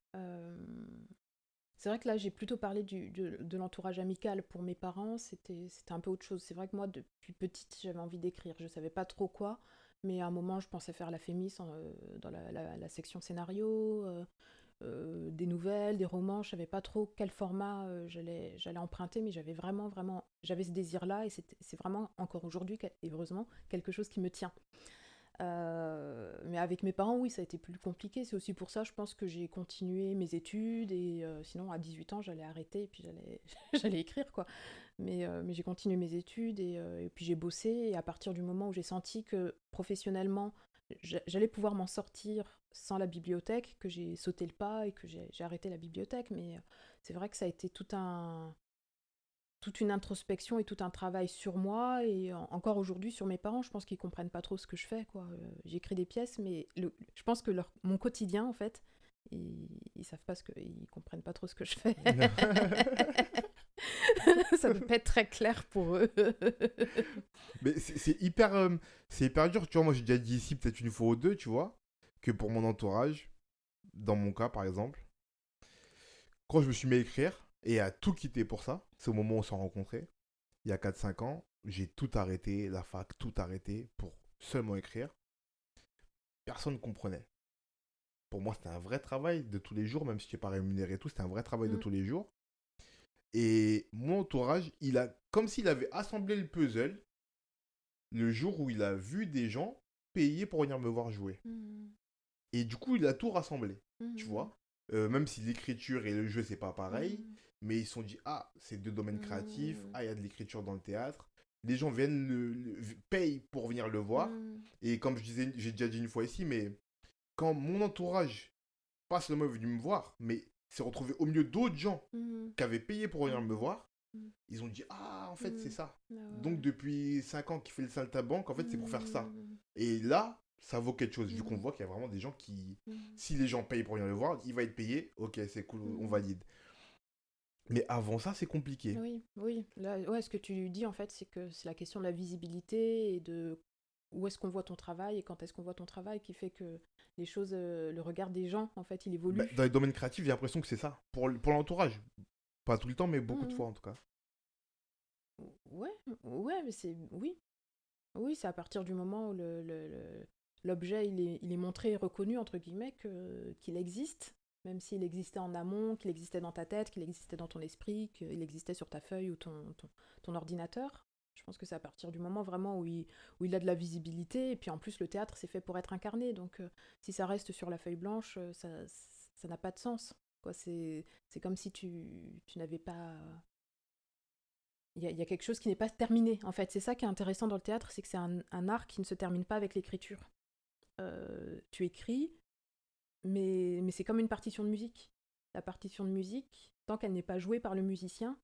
C'est vrai que là, j'ai plutôt parlé de l'entourage amical pour mes parents. C'était un peu autre chose. C'est vrai que moi, depuis petite, j'avais envie d'écrire. Je savais pas trop quoi, mais à un moment, je pensais faire la Fémis dans la section scénario, des nouvelles, des romans. Je savais pas trop quel format j'allais emprunter, mais j'avais ce désir-là, et c'est vraiment encore aujourd'hui, et heureusement, quelque chose qui me tient. Mais avec mes parents, oui, ça a été plus compliqué. C'est aussi pour ça, je pense, que j'ai continué mes études. Et sinon, à 18 ans, j'allais arrêter et puis j'allais écrire, quoi. Mais j'ai continué mes études et puis j'ai bossé. Et à partir du moment où j'ai senti que professionnellement, j'allais pouvoir m'en sortir sans la bibliothèque, que j'ai sauté le pas et que j'ai arrêté la bibliothèque. Mais c'est vrai que ça a été toute une introspection et tout un travail sur moi, et encore aujourd'hui sur mes parents. Je pense qu'ils comprennent pas trop ce que je fais, quoi. J'écris des pièces, mais je pense que mon quotidien, en fait, ils savent pas ils comprennent pas trop ce que je fais. Ça ne peut pas être très clair pour eux. Mais c'est hyper dur, tu vois. Moi, j'ai déjà dit ici peut-être une fois ou deux, tu vois, que pour mon entourage, dans mon cas par exemple, quand je me suis mis à écrire et à tout quitter pour ça, c'est au moment où on s'est rencontrés, il y a 4 5 ans, j'ai tout arrêté, la fac, tout arrêté pour seulement écrire. Personne ne comprenait. Pour moi, c'était un vrai travail de tous les jours, même si tu n'es pas rémunéré et tout, c'était un vrai travail de Mm. tous les jours. Et mon entourage, comme s'il avait assemblé le puzzle le jour où il a vu des gens payer pour venir me voir jouer. Mm. Et du coup, il a tout rassemblé, tu Mm. vois. Même si l'écriture et le jeu, c'est pas pareil, Mm. mais ils se sont dit, ah, c'est deux domaines créatifs, Mm. ah, il y a de l'écriture dans le théâtre. Les gens viennent, payent pour venir le voir. Mm. Et comme je disais, j'ai déjà dit une fois ici, mais quand mon entourage, pas seulement est venu me voir, mais s'est retrouvé au milieu d'autres gens Mm. qui avaient payé pour venir me Mm. voir, Mm. ils ont dit, ah, en fait, c'est Mm. ça. Ah ouais, Donc, ouais. depuis 5 ans qu'il fait le saltabanque, en fait, c'est pour faire ça. Mm. Et là, ça vaut quelque chose, vu qu'on Mm. voit qu'il y a vraiment des gens qui, Mm. si les gens payent pour venir le voir, il va être payé, ok, c'est cool, on Mm. valide. Mais avant ça, c'est compliqué. Oui, oui. Là, ouais, ce que tu dis, en fait, c'est que c'est la question de la visibilité et de où est-ce qu'on voit ton travail et quand est-ce qu'on voit ton travail qui fait que les choses, le regard des gens, en fait, il Bah, évolue. dans les domaines créatifs, j'ai l'impression que c'est ça. Pour l'entourage. Pas tout le temps, mais beaucoup de Mhm. fois en tout cas. Ouais, ouais, mais c'est... Oui, oui, c'est à partir du moment où l'objet, il est montré et reconnu, entre guillemets, qu'il existe, même s'il existait en amont, qu'il existait dans ta tête, qu'il existait dans ton esprit, qu'il existait sur ta feuille ou ton ordinateur. Je pense que c'est à partir du moment vraiment où il a de la visibilité. Et puis en plus, le théâtre, c'est fait pour être incarné. Donc si ça reste sur la feuille blanche, ça n'a pas de sens. Quoi, c'est comme si tu n'avais pas... il y a quelque chose qui n'est pas terminé, en fait. C'est ça qui est intéressant dans le théâtre, c'est que c'est un art qui ne se termine pas avec l'écriture. Tu écris, mais c'est comme une partition de musique. La partition de musique, tant qu'elle n'est pas jouée par le musicien,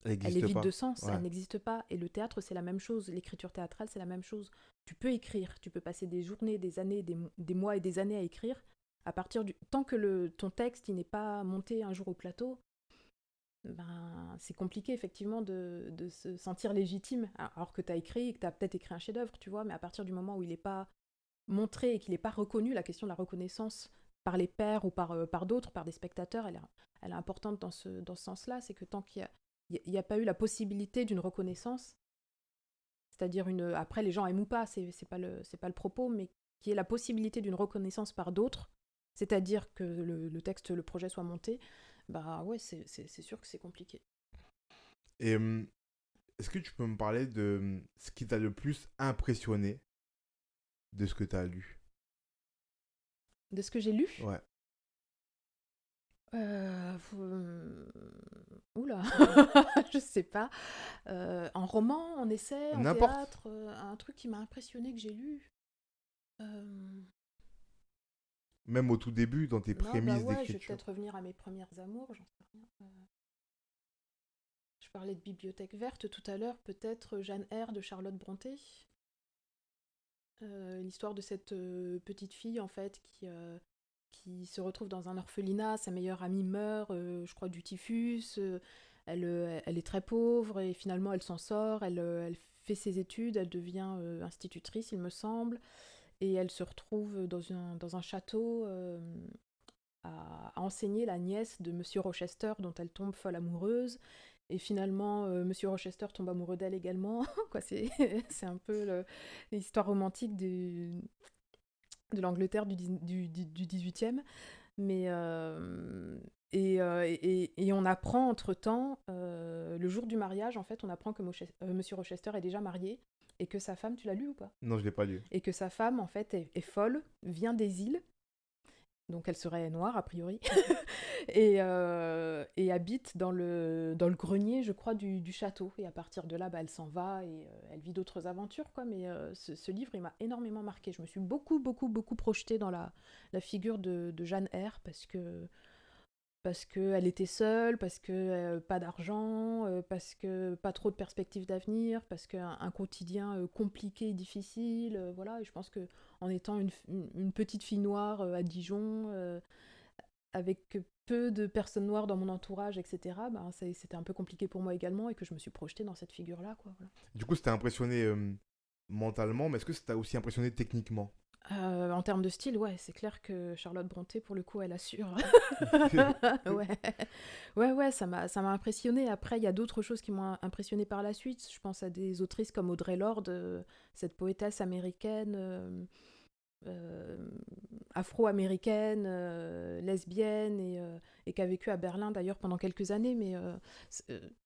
Elle elle est n'existe vide pas. de sens, Ouais. elle n'existe pas. Et le théâtre, c'est la même chose. L'écriture théâtrale, c'est la même chose. Tu peux écrire, tu peux passer des journées, des années, des mois et des années à écrire. Tant que ton texte il n'est pas monté un jour au plateau, ben, c'est compliqué effectivement de se sentir légitime. Alors que tu as écrit, que tu as peut-être écrit un chef-d'œuvre, tu vois, mais à partir du moment où il n'est pas montré et qu'il n'est pas reconnu, la question de la reconnaissance par les pairs ou par d'autres, par des spectateurs, elle est importante dans ce sens-là. C'est que tant qu'il n'y a pas eu la possibilité d'une reconnaissance, c'est-à-dire après les gens aiment ou pas, c'est pas le propos, mais qu'il y ait la possibilité d'une reconnaissance par d'autres, c'est-à-dire que le texte, le projet soit monté, bah ouais, c'est sûr que c'est compliqué. Et est-ce que tu peux me parler de ce qui t'a le plus impressionné de ce que tu as lu? De ce que j'ai lu, Ouais. oula, je sais pas. En roman, en essai, en N'importe. théâtre, un truc qui m'a impressionné que j'ai lu. Même au tout début, dans tes Non, bah prémices ouais, je vais d'écriture. peut-être revenir à mes premières amours, j'en sais rien. Je parlais de Bibliothèque verte tout à l'heure, peut-être Jeanne Eyre de Charlotte Brontë. L'histoire de cette petite fille, en fait, qui se retrouve dans un orphelinat, sa meilleure amie meurt, je crois, du typhus, elle est très pauvre et finalement elle s'en sort, elle fait ses études, elle devient institutrice, il me semble, et elle se retrouve dans un château à enseigner la nièce de Monsieur Rochester dont elle tombe folle amoureuse. Et finalement, Monsieur Rochester tombe amoureux d'elle également. Quoi, c'est un peu l'histoire romantique de l'Angleterre du 18e. Mais, et on apprend entre-temps, le jour du mariage, en fait, on apprend que Monsieur Rochester est déjà marié et que sa femme, tu l'as lu ou pas? Non, je l'ai pas lu. Et que sa femme, en fait, est folle, vient des îles, donc elle serait noire a priori, et habite dans le grenier, je crois, du château. Et à partir de là, bah, elle s'en va et elle vit d'autres aventures, quoi. Mais ce livre, il m'a énormément marqué. Je me suis beaucoup, beaucoup, beaucoup projetée dans la figure de Jeanne Eyre parce qu'elle était seule, parce que pas d'argent, parce que pas trop de perspectives d'avenir, parce qu'un quotidien compliqué et difficile, voilà. Et je pense que en étant une petite fille noire à Dijon, avec peu de personnes noires dans mon entourage, etc., ben, c'était un peu compliqué pour moi également et que je me suis projetée dans cette figure-là, quoi. Voilà. Du coup, c'était impressionné mentalement, mais est-ce que ça t'a aussi impressionné techniquement? En termes de style, ouais, c'est clair que Charlotte Brontë, pour le coup, elle assure. Ouais, ouais, ça m'a impressionné. Après, il y a d'autres choses qui m'ont impressionné par la suite. Je pense à des autrices comme Audre Lorde, cette poétesse américaine, euh, afro-américaine, lesbienne, et qui a vécu à Berlin d'ailleurs pendant quelques années. Mais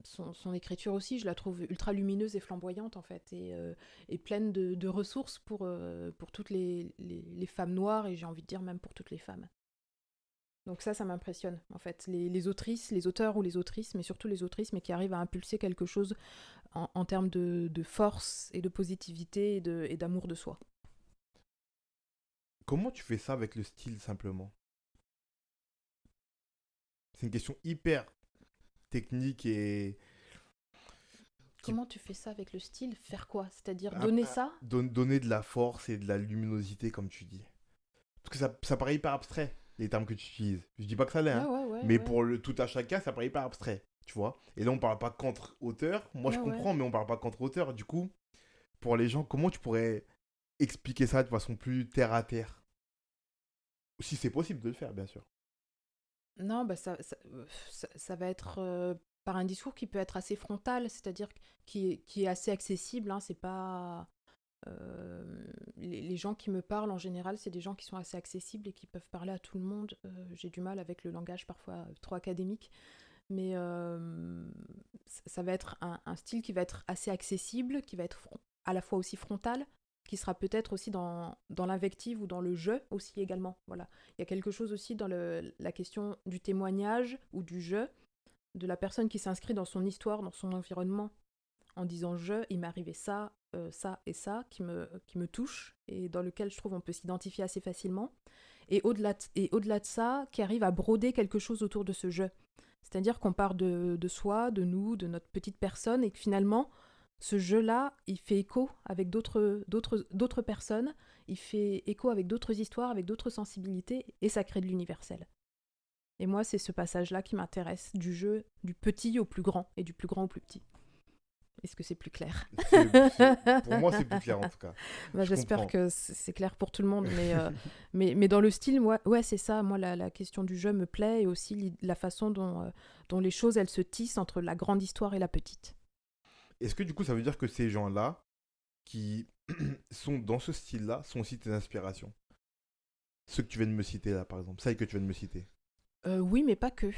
son écriture aussi, je la trouve ultra lumineuse et flamboyante en fait, et pleine de ressources pour toutes les femmes noires, et j'ai envie de dire même pour toutes les femmes. Donc ça m'impressionne, en fait. Les autrices, les auteurs ou les autrices, mais surtout les autrices, mais qui arrivent à impulser quelque chose en termes de force et de positivité et d'amour de soi. Comment tu fais ça avec le style, simplement? C'est une question hyper technique et qui Comment tu fais ça avec le style? Faire quoi? C'est-à-dire ah, donner ça? donner de la force et de la luminosité, comme tu dis. Parce que ça paraît hyper abstrait, les termes que tu utilises. Je dis pas que ça l'est, Ouais, hein. ouais, ouais, Mais ouais. pour le tout à chacun, ça paraît hyper abstrait, tu vois. Et là, on parle pas contre auteur. Moi, je Ouais, ouais. comprends, mais on parle pas contre auteur. Du coup, pour les gens, comment tu pourrais expliquer ça de façon plus terre à terre? Si c'est possible de le faire, bien sûr. Non, bah ça va être par un discours qui peut être assez frontal, c'est-à-dire qui est assez accessible, hein, c'est pas... les gens qui me parlent en général, c'est des gens qui sont assez accessibles et qui peuvent parler à tout le monde. J'ai du mal avec le langage parfois trop académique, mais ça va être un style qui va être assez accessible, qui va être à la fois aussi frontal, qui sera peut-être aussi dans l'invective ou dans le jeu aussi également. Voilà. Il y a quelque chose aussi dans la question du témoignage ou du jeu de la personne qui s'inscrit dans son histoire, dans son environnement, en disant il m'est arrivé ça, ça et ça, qui me touche, et dans lequel je trouve on peut s'identifier assez facilement, et au-delà de ça, qui arrive à broder quelque chose autour de ce jeu. C'est-à-dire qu'on part de soi, de nous, de notre petite personne, et que finalement, ce jeu-là, il fait écho avec d'autres personnes, il fait écho avec d'autres histoires, avec d'autres sensibilités, et ça crée de l'universel. Et moi, c'est ce passage-là qui m'intéresse, du jeu du petit au plus grand, et du plus grand au plus petit. Est-ce que c'est plus clair? Pour moi, c'est plus clair en tout cas. Bah, Je j'espère comprends. que c'est clair pour tout le monde, mais dans le style, ouais, c'est ça. Moi, la question du jeu me plaît, et aussi la façon dont les choses, elles se tissent entre la grande histoire et la petite. Est-ce que du coup, ça veut dire que ces gens-là qui sont dans ce style-là sont aussi tes inspirations? Ceux que tu viens de me citer là, par exemple. Celles que tu viens de me citer. Oui, mais pas que.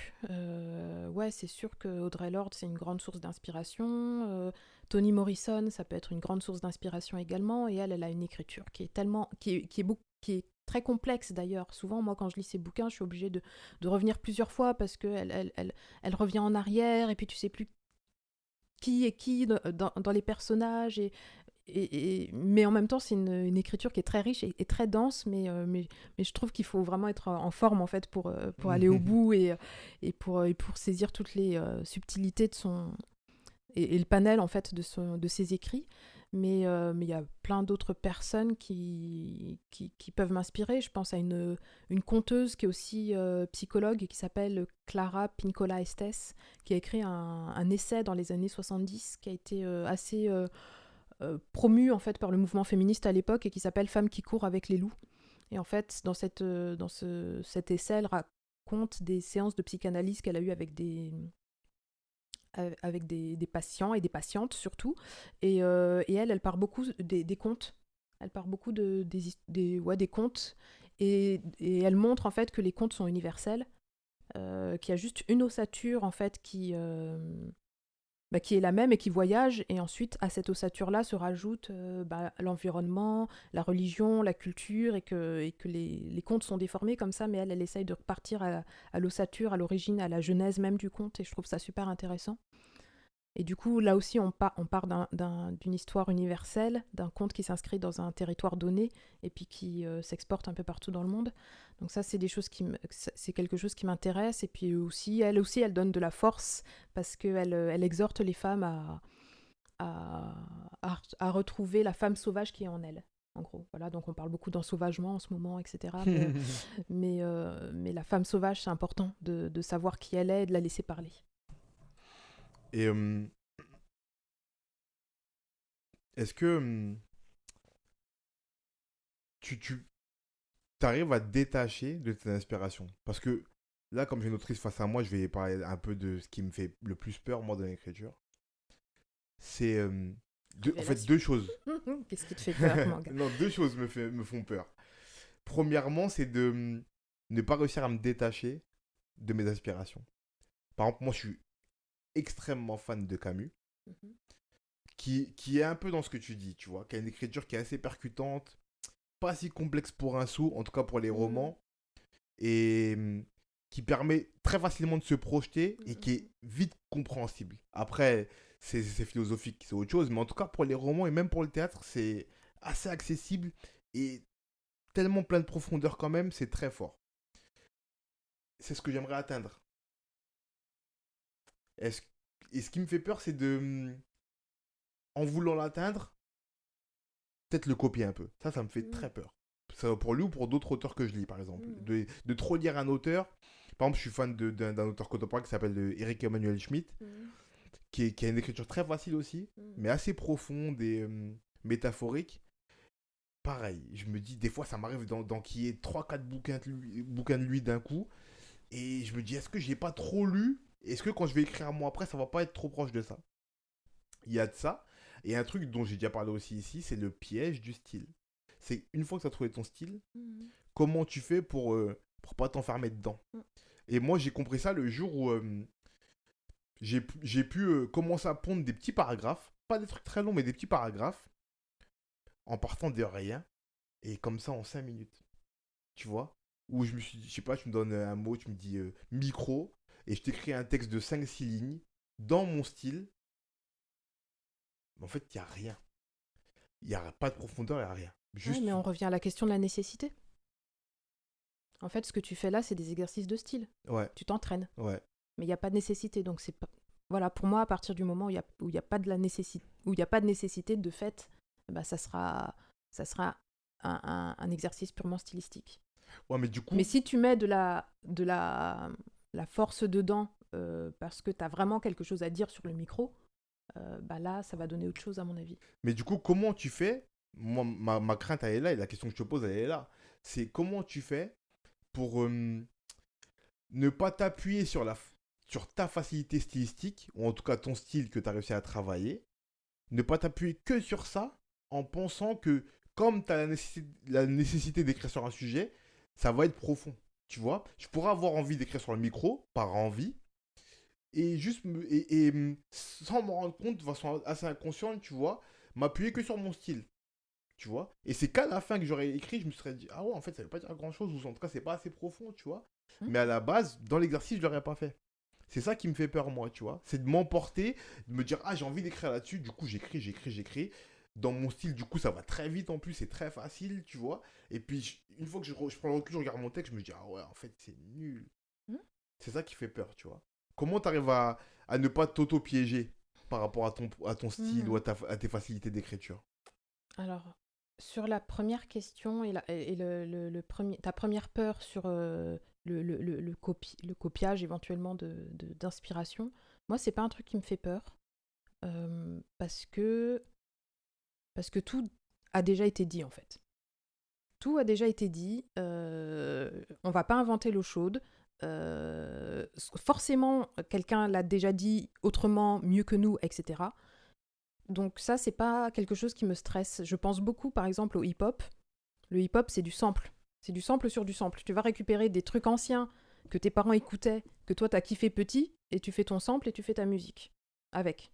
Ouais, c'est sûr que Audre Lorde, c'est une grande source d'inspiration. Toni Morrison, ça peut être une grande source d'inspiration également. Et elle a une écriture qui est qui est très complexe d'ailleurs. Souvent, moi, quand je lis ses bouquins, je suis obligée de revenir plusieurs fois parce qu'elle revient en arrière, et puis tu sais plus qui est qui dans les personnages. Mais en même temps, c'est une écriture qui est très riche et très dense, mais je trouve qu'il faut vraiment être en forme en fait pour aller au bout, et pour saisir toutes les subtilités de et le panel en fait de ses écrits. Mais il y a plein d'autres personnes qui peuvent m'inspirer. Je pense à une conteuse qui est aussi psychologue et qui s'appelle Clara Pincola Estés, qui a écrit un essai dans les années 70 qui a été assez promu en fait par le mouvement féministe à l'époque, et qui s'appelle Femmes qui courent avec les loups. Et en fait, cet essai, elle raconte des séances de psychanalyse qu'elle a eues avec des patients et des patientes surtout. Et elle part beaucoup des contes. Elle part beaucoup des contes. Et elle montre en fait que les contes sont universels, qu'il y a juste une ossature en fait qui est la même et qui voyage, et ensuite à cette ossature-là se rajoute l'environnement, la religion, la culture, et que les contes sont déformés comme ça, mais elle essaye de repartir à l'ossature, à l'origine, à la genèse même du conte, et je trouve ça super intéressant. Et du coup, là aussi, on part d'une histoire universelle, d'un conte qui s'inscrit dans un territoire donné, et puis qui s'exporte un peu partout dans le monde. Donc ça, c'est c'est quelque chose qui m'intéresse. Et puis aussi, elle donne de la force, parce qu'elle exhorte les femmes à retrouver la femme sauvage qui est en elles. En gros, voilà, donc on parle beaucoup d'ensauvagement en ce moment, etc. Mais la femme sauvage, c'est important de savoir qui elle est et de la laisser parler. Et est-ce que tu arrives à te détacher de tes inspirations? Parce que là, comme j'ai une autrice face à moi, je vais parler un peu de ce qui me fait le plus peur, moi, dans l'écriture. C'est en fait Révélation. deux choses. Qu'est-ce qui te fait peur, mon gars? Non, deux choses me font peur. Premièrement, c'est de ne pas réussir à me détacher de mes inspirations. Par exemple, moi, je suis extrêmement fan de Camus, Mhm. qui est un peu dans ce que tu dis, tu vois, qui a une écriture qui est assez percutante, pas si complexe pour un sou, en tout cas pour les Mhm. romans, et qui permet très facilement de se projeter et qui Mhm. est vite compréhensible. Après, c'est philosophique, c'est autre chose, mais en tout cas pour les romans et même pour le théâtre, c'est assez accessible et tellement plein de profondeur quand même, c'est très fort. C'est ce que j'aimerais atteindre. Est-ce- Et ce qui me fait peur, c'est en voulant l'atteindre, peut-être le copier un peu. Ça me fait Mhm. très peur. Ça, pour lui ou pour d'autres auteurs que je lis, par exemple. Mhm. De trop lire un auteur. Par exemple, je suis fan d'un auteur contemporain qui s'appelle Eric Emmanuel Schmitt, Mhm. qui a une écriture très facile aussi, Mhm. mais assez profonde et métaphorique. Pareil, je me dis, des fois, ça m'arrive d'enquiller 3-4 bouquins de lui d'un coup, et je me dis, est-ce que j'ai pas trop lu? Est-ce que quand je vais écrire un mois après, ça va pas être trop proche de ça? Il y a de ça. Et un truc dont j'ai déjà parlé aussi ici, c'est le piège du style. C'est une fois que tu as trouvé ton style, Mhm. comment tu fais pour pas t'enfermer dedans? Mhm. Et moi, j'ai compris ça le jour où j'ai pu commencer à pondre des petits paragraphes, pas des trucs très longs, mais des petits paragraphes, en partant de rien, et comme ça en 5 minutes, tu vois? Où je me suis dit, je sais pas, tu me donnes un mot, tu me dis micro, et je t'écris un texte de 5-6 lignes dans mon style, en fait, il n'y a rien. Il n'y a pas de profondeur, il n'y a rien. Ouais, Juste, mais on revient à la question de la nécessité. En fait, ce que tu fais là, c'est des exercices de style. ouais, Tu t'entraînes. ouais. Mais il n'y a pas de nécessité. Donc, c'est pas. Voilà, pour moi, à partir du moment où il y a pas de la nécessité, où il y a pas de nécessité, de fait, bah, ça sera un exercice purement stylistique. Ouais, mais du Mais coup, si tu mets la force dedans, parce que tu as vraiment quelque chose à dire sur le micro, bah là, ça va donner autre chose, à mon avis. comment tu fais? Moi, ma crainte, elle est là, et la question que je te pose, elle est là. C'est comment tu fais pour ne pas t'appuyer sur ta facilité stylistique, ou en tout cas ton style que tu as réussi à travailler, ne pas t'appuyer que sur ça, en pensant que comme tu as la nécessité d'écrire sur un sujet, ça va être profond. Tu vois, je pourrais avoir envie d'écrire sur le micro, par envie, et juste sans m'en rendre compte de façon assez inconsciente, tu vois, m'appuyer que sur mon style, tu vois. Et c'est qu'à la fin que j'aurais écrit, je me serais dit, ah ouais, en fait, ça veut pas dire grand chose, ou en tout cas, c'est pas assez profond, tu vois. Hmm. Mais à la base, dans l'exercice, je l'aurais pas fait. C'est ça qui me fait peur, moi, tu vois. C'est de m'emporter, de me dire, ah, j'ai envie d'écrire là-dessus, du coup, j'écris. Dans mon style, du coup, ça va très vite en plus, c'est très facile, tu vois. Et puis, une fois que je prends le recul, je regarde mon texte, je me dis, ah ouais, en fait, c'est nul. Hmm. C'est ça qui fait peur, tu vois. Comment tu arrives à ne pas t'auto-piéger par rapport à ton style ou Hmm. à tes facilités d'écriture? Alors, sur la première question et ta première peur sur le copiage éventuellement d'inspiration, moi, c'est pas un truc qui me fait peur, parce que tout a déjà été dit, en fait. Tout a déjà été dit. On va pas inventer l'eau chaude. Forcément, quelqu'un l'a déjà dit autrement, mieux que nous, etc. Donc ça, c'est pas quelque chose qui me stresse. Je pense beaucoup, par exemple, au hip-hop. Le hip-hop, c'est du sample. C'est du sample sur du sample. Tu vas récupérer des trucs anciens que tes parents écoutaient, que toi, t'as kiffé petit, et tu fais ton sample et tu fais ta musique avec.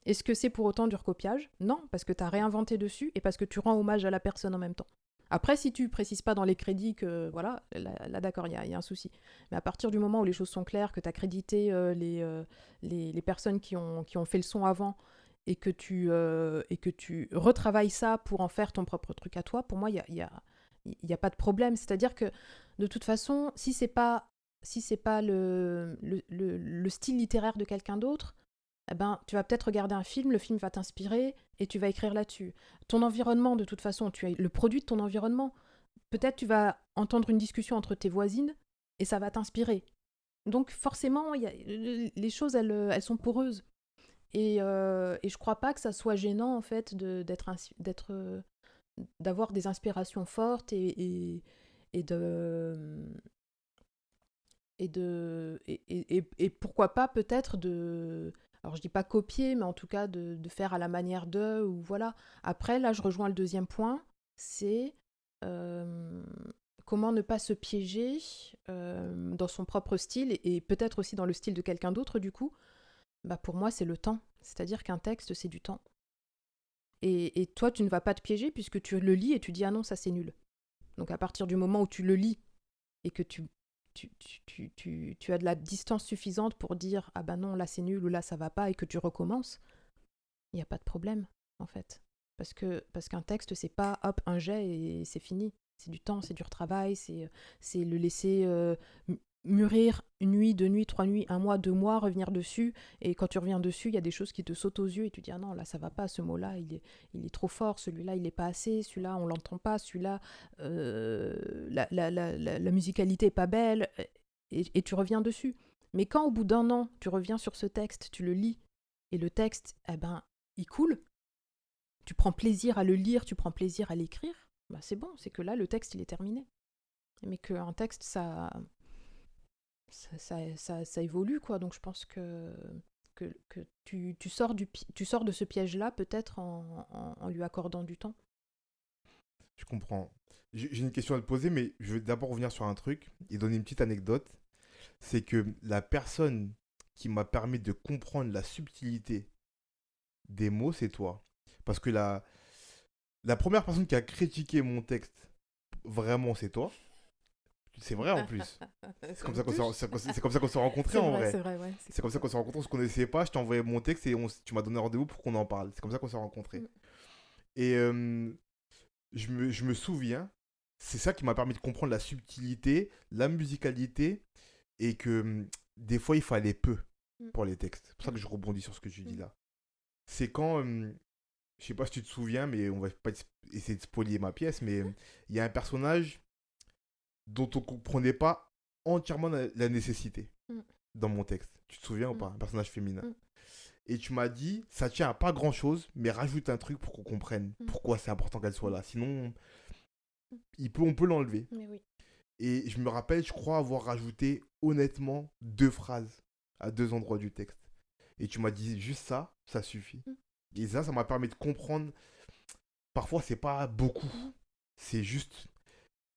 Est-ce que c'est pour autant du recopiage? Non, parce que t'as réinventé dessus et parce que tu rends hommage à la personne en même temps. Après, si tu précises pas dans les crédits que, voilà, là, d'accord, il y a un souci. Mais à partir du moment où les choses sont claires, que tu as crédité les personnes qui ont fait le son avant et que tu retravailles ça pour en faire ton propre truc à toi, pour moi, il y a pas de problème. C'est-à-dire que, de toute façon, si c'est pas le style littéraire de quelqu'un d'autre, eh ben, tu vas peut-être regarder un film, le film va t'inspirer et tu vas écrire là-dessus. Ton environnement, de toute façon, tu es le produit de ton environnement. Peut-être tu vas entendre une discussion entre tes voisines et ça va t'inspirer. Donc forcément, les choses, elles sont poreuses. Et je crois pas que ça soit gênant, en fait, d'avoir des inspirations fortes et et pourquoi pas peut-être alors je dis pas copier, mais en tout cas de faire à la manière d'eux, ou voilà. Après, là, je rejoins le deuxième point, c'est euh, comment ne pas se piéger dans son propre style et peut-être aussi dans le style de quelqu'un d'autre, du coup. Bah, pour moi, c'est le temps. C'est-à-dire qu'un texte, c'est du temps. Et toi, tu ne vas pas te piéger puisque tu le lis et tu dis, ah non, ça c'est nul. Donc à partir du moment où tu le lis et que tu as de la distance suffisante pour dire, ah bah non, là c'est nul ou là ça va pas, et que tu recommences, il n'y a pas de problème, en fait. Parce qu'un texte, c'est pas hop, un jet et c'est fini. C'est du temps, c'est du retravail, c'est le laisser mûrir une nuit, 2 nuits, 3 nuits, 1 mois, 2 mois, revenir dessus. Et quand tu reviens dessus, il y a des choses qui te sautent aux yeux et tu dis, ah non, là ça va pas, ce mot-là, il est trop fort, celui-là, il est pas assez, celui-là, on l'entend pas, celui-là, la musicalité est pas belle, et tu reviens dessus. Mais quand au bout d'1 an, tu reviens sur ce texte, tu le lis, et le texte, eh ben, il coule, tu prends plaisir à le lire, tu prends plaisir à l'écrire, bah c'est bon, c'est que là, le texte, il est terminé. Mais qu'un texte, ça évolue, quoi. Donc je pense que tu sors de ce piège-là, peut-être en lui accordant du temps. Je comprends. J'ai une question à te poser, mais je vais d'abord revenir sur un truc et donner une petite anecdote. C'est que la personne qui m'a permis de comprendre la subtilité des mots, c'est toi. Parce que la première personne qui a critiqué mon texte, vraiment, c'est toi. C'est vrai en plus. C'est Ça comme me ça qu'on touche. c'est comme ça qu'on s'est rencontrés en vrai. C'est vrai, ouais. C'est C'est comme cool. ça qu'on s'est rencontrés, on se connaissait pas, je t'ai envoyé mon texte et tu m'as donné rendez-vous pour qu'on en parle. C'est comme ça qu'on s'est rencontrés. Mm. Et je me souviens, c'est ça qui m'a permis de comprendre la subtilité, la musicalité et que des fois il fallait peu Mm. pour les textes. C'est pour ça que Mm. je rebondis sur ce que tu dis Mm. là. C'est quand, je sais pas si tu te souviens, mais on va pas essayer de spolier ma pièce, mais il y a un personnage dont on comprenait pas entièrement la nécessité Mm. dans mon texte. Tu te souviens ou Mm. pas? Un personnage féminin. Mm. Et tu m'as dit, ça tient à pas grand chose, mais rajoute un truc pour qu'on comprenne Mm. pourquoi c'est important qu'elle soit Mm. là. Sinon, Mm. on peut l'enlever. Mais oui. Et je me rappelle, je crois avoir rajouté honnêtement 2 phrases à 2 endroits du texte. Et tu m'as dit juste ça, ça suffit. Mm. Et ça m'a permis de comprendre. Parfois, c'est pas beaucoup. Mm. C'est juste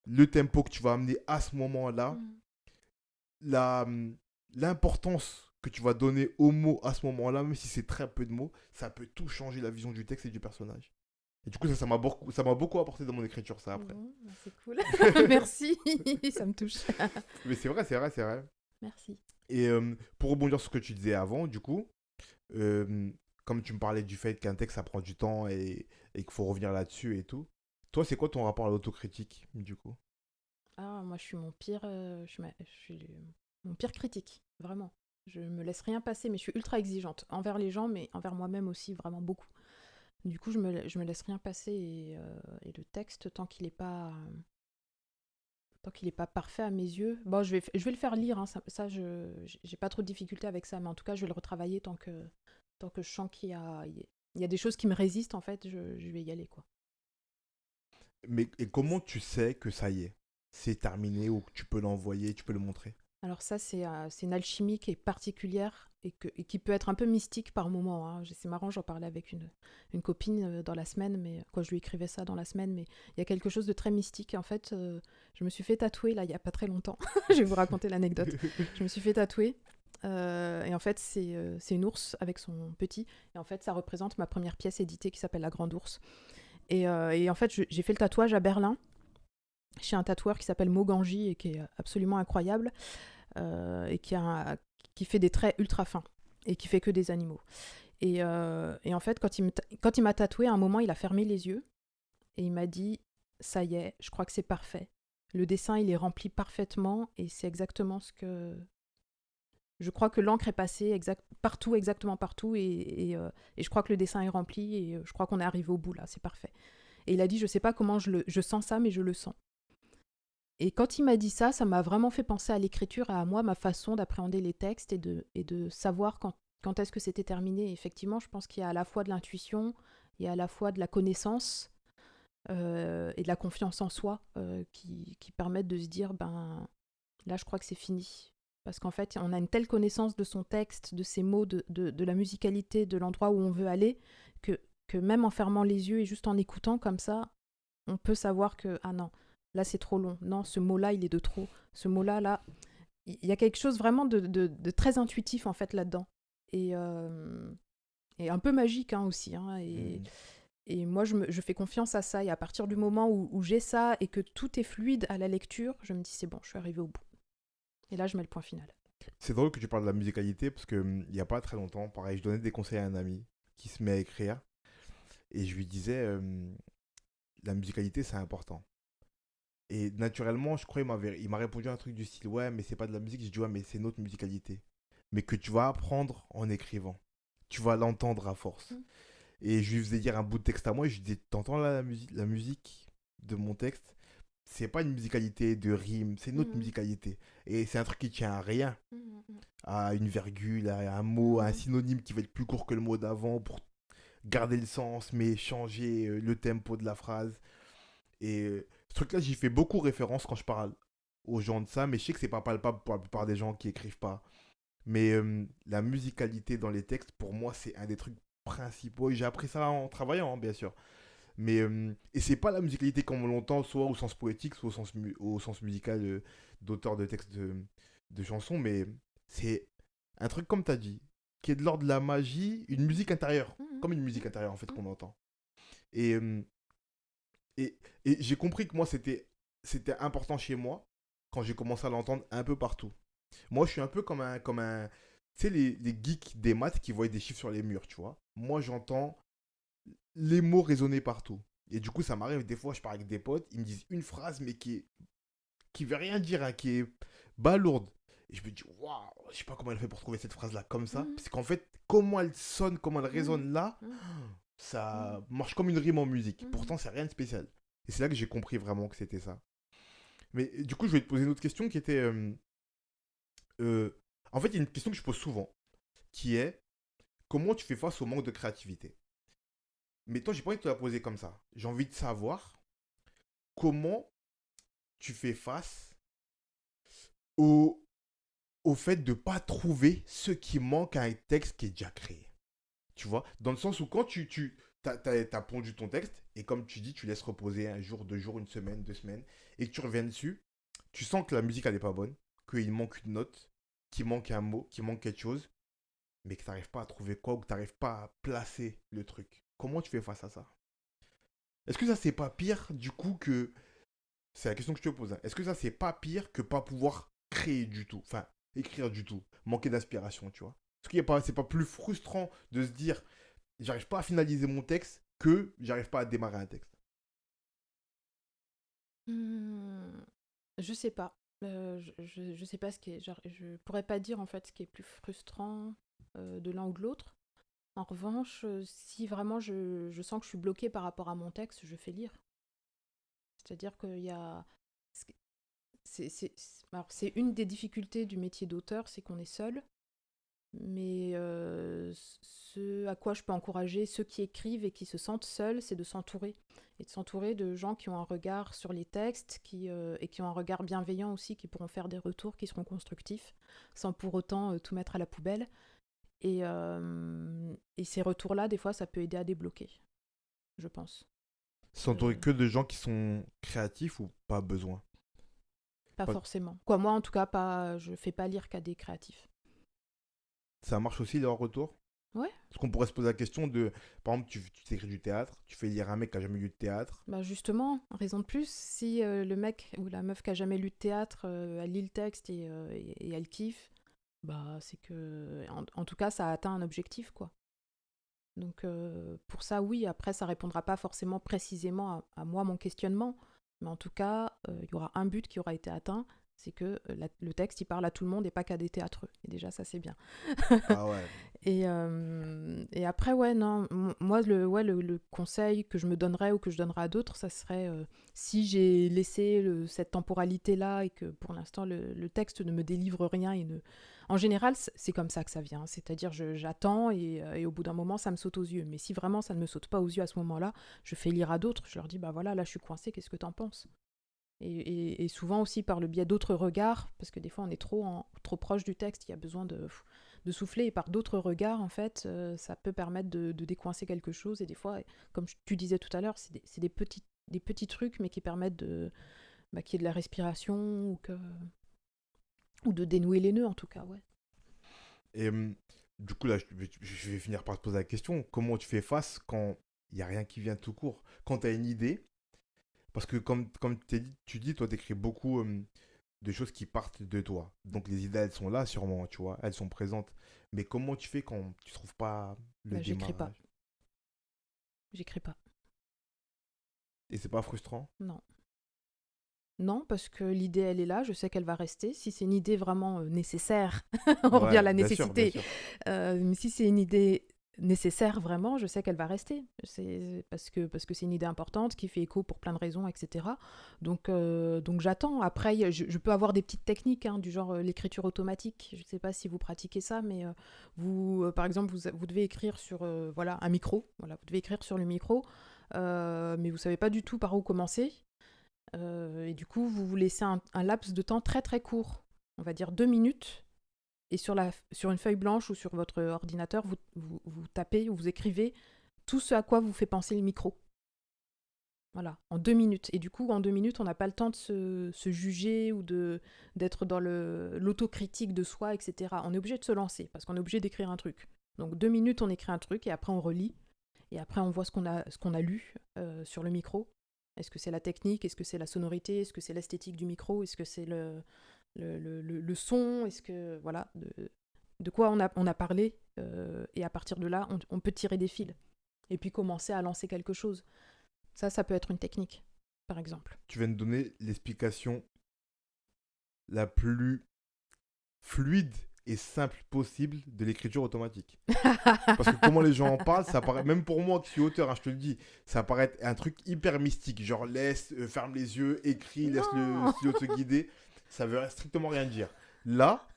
le tempo que tu vas amener à ce moment-là, Mm. la, l'importance que tu vas donner aux mots à ce moment-là, même si c'est très peu de mots, ça peut tout changer la vision du texte et du personnage. Et du coup, ça m'a beaucoup apporté dans mon écriture, ça, après. Bon, bah, c'est cool. Merci. Ça me touche. Mais c'est vrai, c'est vrai, c'est vrai. Merci. Et pour rebondir sur ce que tu disais avant, du coup, euh, comme tu me parlais du fait qu'un texte, ça prend du temps et qu'il faut revenir là-dessus et tout, toi, c'est quoi ton rapport à l'autocritique, du coup? Ah, moi, je suis mon pire, je suis mon pire critique, vraiment. Je me laisse rien passer, mais je suis ultra exigeante envers les gens, mais envers moi-même aussi, vraiment beaucoup. Du coup, je me laisse rien passer et le texte, tant qu'il est pas parfait à mes yeux, bon, je vais le faire lire, hein, j'ai pas trop de difficulté avec ça, mais en tout cas, je vais le retravailler tant que je sens il y a des choses qui me résistent, en fait, je vais y aller, quoi. Mais et comment tu sais que ça y est, c'est terminé ou que tu peux l'envoyer, tu peux le montrer? Alors ça, c'est une alchimie qui est particulière et qui peut être un peu mystique par moment, hein. C'est marrant, j'en parlais avec une copine dans la semaine, mais quoi, je lui écrivais ça dans la semaine, mais il y a quelque chose de très mystique. En fait, je me suis fait tatouer, là, il n'y a pas très longtemps. Je vais vous raconter l'anecdote. Je me suis fait tatouer. Et en fait, c'est une ours avec son petit. Et en fait, ça représente ma première pièce éditée qui s'appelle La Grande Ours. Et en fait, j'ai fait le tatouage à Berlin, chez un tatoueur qui s'appelle Moganji et qui est absolument incroyable. Et qui fait des traits ultra fins et qui fait que des animaux. Et en fait, quand il m'a tatoué, à un moment, il a fermé les yeux et il m'a dit ça y est, je crois que c'est parfait. Le dessin, il est rempli parfaitement et c'est exactement ce que. Je crois que l'encre est passée partout, exactement partout, et je crois que le dessin est rempli et je crois qu'on est arrivé au bout là, c'est parfait. Et il a dit je sais pas comment je sens ça, mais je le sens. Et quand il m'a dit ça, ça m'a vraiment fait penser à l'écriture et à moi, ma façon d'appréhender les textes et de savoir quand est-ce que c'était terminé. Et effectivement, je pense qu'il y a à la fois de l'intuition, il y a à la fois de la connaissance et de la confiance en soi qui permettent de se dire, ben là, je crois que c'est fini. Parce qu'en fait, on a une telle connaissance de son texte, de ses mots, de la musicalité, de l'endroit où on veut aller, que même en fermant les yeux et juste en écoutant comme ça, on peut savoir que, ah non, là c'est trop long, non, ce mot-là il est de trop, ce mot-là, là, il y a quelque chose vraiment de très intuitif en fait là-dedans. Et, et un peu magique hein, aussi. Hein, et moi je fais confiance à ça, et à partir du moment où j'ai ça et que tout est fluide à la lecture, je me dis c'est bon, je suis arrivée au bout. Et là je mets le point final. C'est drôle que tu parles de la musicalité parce que il y a pas très longtemps, pareil, je donnais des conseils à un ami qui se met à écrire et je lui disais la musicalité c'est important. Et naturellement, je crois il m'a répondu un truc du style ouais, mais c'est pas de la musique. J'ai dit ouais, mais c'est notre musicalité. Mais que tu vas apprendre en écrivant. Tu vas l'entendre à force. Et je lui faisais dire un bout de texte à moi et je lui disais t'entends là la musique de mon texte, c'est pas une musicalité de rime, c'est notre musicalité. Et c'est un truc qui tient à rien. À une virgule, à un mot, à un synonyme qui va être plus court que le mot d'avant pour garder le sens, mais changer le tempo de la phrase. Et ce truc-là, j'y fais beaucoup référence quand je parle aux gens de ça, mais je sais que c'est pas palpable pour la plupart des gens qui écrivent pas. Mais la musicalité dans les textes, pour moi, c'est un des trucs principaux. Et j'ai appris ça en travaillant, hein, bien sûr. Mais, et c'est pas la musicalité comme on l'entend, soit au sens poétique, soit au sens musical d'auteur de textes de chansons, mais c'est un truc, comme tu as dit, qui est de l'ordre de la magie, une musique intérieure, comme une musique intérieure en fait qu'on entend. Et, et j'ai compris que moi c'était important chez moi, quand j'ai commencé à l'entendre un peu partout. Moi, je suis un peu comme un tu sais, les geeks des maths qui voient des chiffres sur les murs, tu vois. Moi, j'entends les mots résonner partout. Et du coup, ça m'arrive des fois, je parle avec des potes, ils me disent une phrase, mais qui veut rien dire, hein, qui est balourde. Et je me dis, waouh, je sais pas comment elle fait pour trouver cette phrase-là comme ça. Mhm, Parce qu'en fait, comment elle sonne, comment elle mhm, résonne là, mhm, mhm, ça marche comme une rime en musique. mhm. Pourtant, c'est rien de spécial. Et c'est là que j'ai compris vraiment que c'était ça. Mais du coup, je vais te poser une autre question qui était. Euh, en fait, il y a une question que je pose souvent, qui est comment tu fais face au manque de créativité. Mais toi, j'ai pas envie de te la poser comme ça. J'ai envie de savoir comment tu fais face au, au fait de pas trouver ce qui manque à un texte qui est déjà créé. Tu vois, dans le sens où quand t'as pondu ton texte, et comme tu dis, tu laisses reposer un jour, 2 jours, une semaine, 2 semaines, et que tu reviens dessus, tu sens que la musique, elle est pas bonne, qu'il manque une note, qu'il manque un mot, qu'il manque quelque chose, mais que t'arrives pas à trouver quoi, ou que t'arrives pas à placer le truc. Comment tu fais face à ça? Est-ce que ça, c'est pas pire, du coup, que... C'est la question que je te pose, hein. Est-ce que ça, c'est pas pire que pas pouvoir créer du tout? Enfin, écrire du tout. Manquer d'inspiration, tu vois? Est-ce qu'il y a pas... C'est pas plus frustrant de se dire j'arrive pas à finaliser mon texte que j'arrive pas à démarrer un texte. Hmm, je sais pas. Je sais pas ce qui est. Je pourrais pas dire en fait ce qui est plus frustrant de l'un ou de l'autre. En revanche, si vraiment je sens que je suis bloquée par rapport à mon texte, je fais lire. C'est-à-dire qu'il y a. Alors, c'est une des difficultés du métier d'auteur, c'est qu'on est seul. Mais ce à quoi je peux encourager ceux qui écrivent et qui se sentent seuls, c'est de s'entourer. Et de s'entourer de gens qui ont un regard sur les textes et qui ont un regard bienveillant aussi, qui pourront faire des retours qui seront constructifs, sans pour autant tout mettre à la poubelle. Et ces retours-là, des fois, ça peut aider à débloquer, je pense. S'entourer Euh, que de gens qui sont créatifs ou pas besoin. Pas Pas- forcément. Quoi, moi, en tout cas, pas, je fais pas lire qu'à des créatifs. Ça marche aussi leur retour. Ouais, Parce qu'on pourrait se poser la question de, par exemple, tu t'écris du théâtre, tu fais lire un mec qui a jamais lu de théâtre. bah justement, raison de plus, si le mec ou la meuf qui a jamais lu de théâtre, elle lit le texte et elle kiffe, bah c'est que, en tout cas, ça a atteint un objectif, quoi. Donc pour ça, oui, après, ça répondra pas forcément précisément à moi, mon questionnement, mais en tout cas, il y aura un but qui aura été atteint, c'est que le texte, il parle à tout le monde et pas qu'à des théâtreux. Et déjà, ça, c'est bien. Ah ouais. Et après, ouais, non, moi, le conseil que je me donnerais ou que je donnerais à d'autres, ça serait si j'ai laissé cette temporalité-là et que pour l'instant le texte ne me délivre rien et ne... En général, c'est comme ça que ça vient. C'est-à-dire, j'attends et au bout d'un moment, ça me saute aux yeux. Mais si vraiment ça ne me saute pas aux yeux à ce moment-là, je fais lire à d'autres. Je leur dis, bah voilà, là, je suis coincée, qu'est-ce que t'en penses? Et souvent aussi par le biais d'autres regards, parce que des fois on est trop proche du texte, il y a besoin de souffler, et par d'autres regards, en fait, ça peut permettre de décoincer quelque chose, et des fois, comme tu disais tout à l'heure, c'est des petits trucs, mais qui permettent qu'il y ait de la respiration, ou de dénouer les nœuds, en tout cas, ouais. Et du coup, là, je vais finir par te poser la question. Comment tu fais face quand il n'y a rien qui vient tout court? Quand tu as une idée, parce que comme tu dis, toi, tu écris beaucoup de choses qui partent de toi. Donc les idées, elles sont là sûrement, tu vois, elles sont présentes. Mais comment tu fais quand tu trouves pas le Bah, j'écris pas. démarrage? J'écris pas. Et c'est pas frustrant? Non. Non, parce que l'idée, elle est là, je sais qu'elle va rester. Si c'est une idée vraiment nécessaire, on revient à Ouais, la bien sûr, bien nécessité. sûr. Mais si c'est une idée nécessaire vraiment, je sais qu'elle va rester. C'est parce que c'est une idée importante qui fait écho pour plein de raisons, etc. Donc j'attends. Après, je peux avoir des petites techniques, hein, du genre l'écriture automatique. Je ne sais pas si vous pratiquez ça, mais vous, par exemple, vous devez écrire sur voilà, un micro. Voilà, vous devez écrire sur le micro, mais vous ne savez pas du tout par où commencer. Et du coup, vous vous laissez un laps de temps très très court, on va dire 2 minutes, et sur une feuille blanche ou sur votre ordinateur, vous tapez ou vous écrivez tout ce à quoi vous fait penser le micro. Voilà, en 2 minutes. Et du coup, en 2 minutes, on n'a pas le temps de se juger ou d'être dans l'autocritique de soi, etc. On est obligé de se lancer parce qu'on est obligé d'écrire un truc. Donc 2 minutes, on écrit un truc et après on relit. Et après, on voit ce qu'on a lu sur le micro. Est-ce que c'est la technique? Est-ce que c'est la sonorité? Est-ce que c'est l'esthétique du micro? Est-ce que c'est le son? Est-ce que, voilà, de quoi on a parlé? Et à partir de là, on peut tirer des fils. Et puis commencer à lancer quelque chose. Ça peut être une technique, par exemple. Tu viens de donner l'explication la plus fluide et simple possible de l'écriture automatique. Parce que comment les gens en parlent, ça paraît, même pour moi qui suis auteur, hein, je te le dis, ça paraît être un truc hyper mystique. Genre ferme les yeux, écris, laisse le stylo te guider. Ça veut strictement rien dire. Là,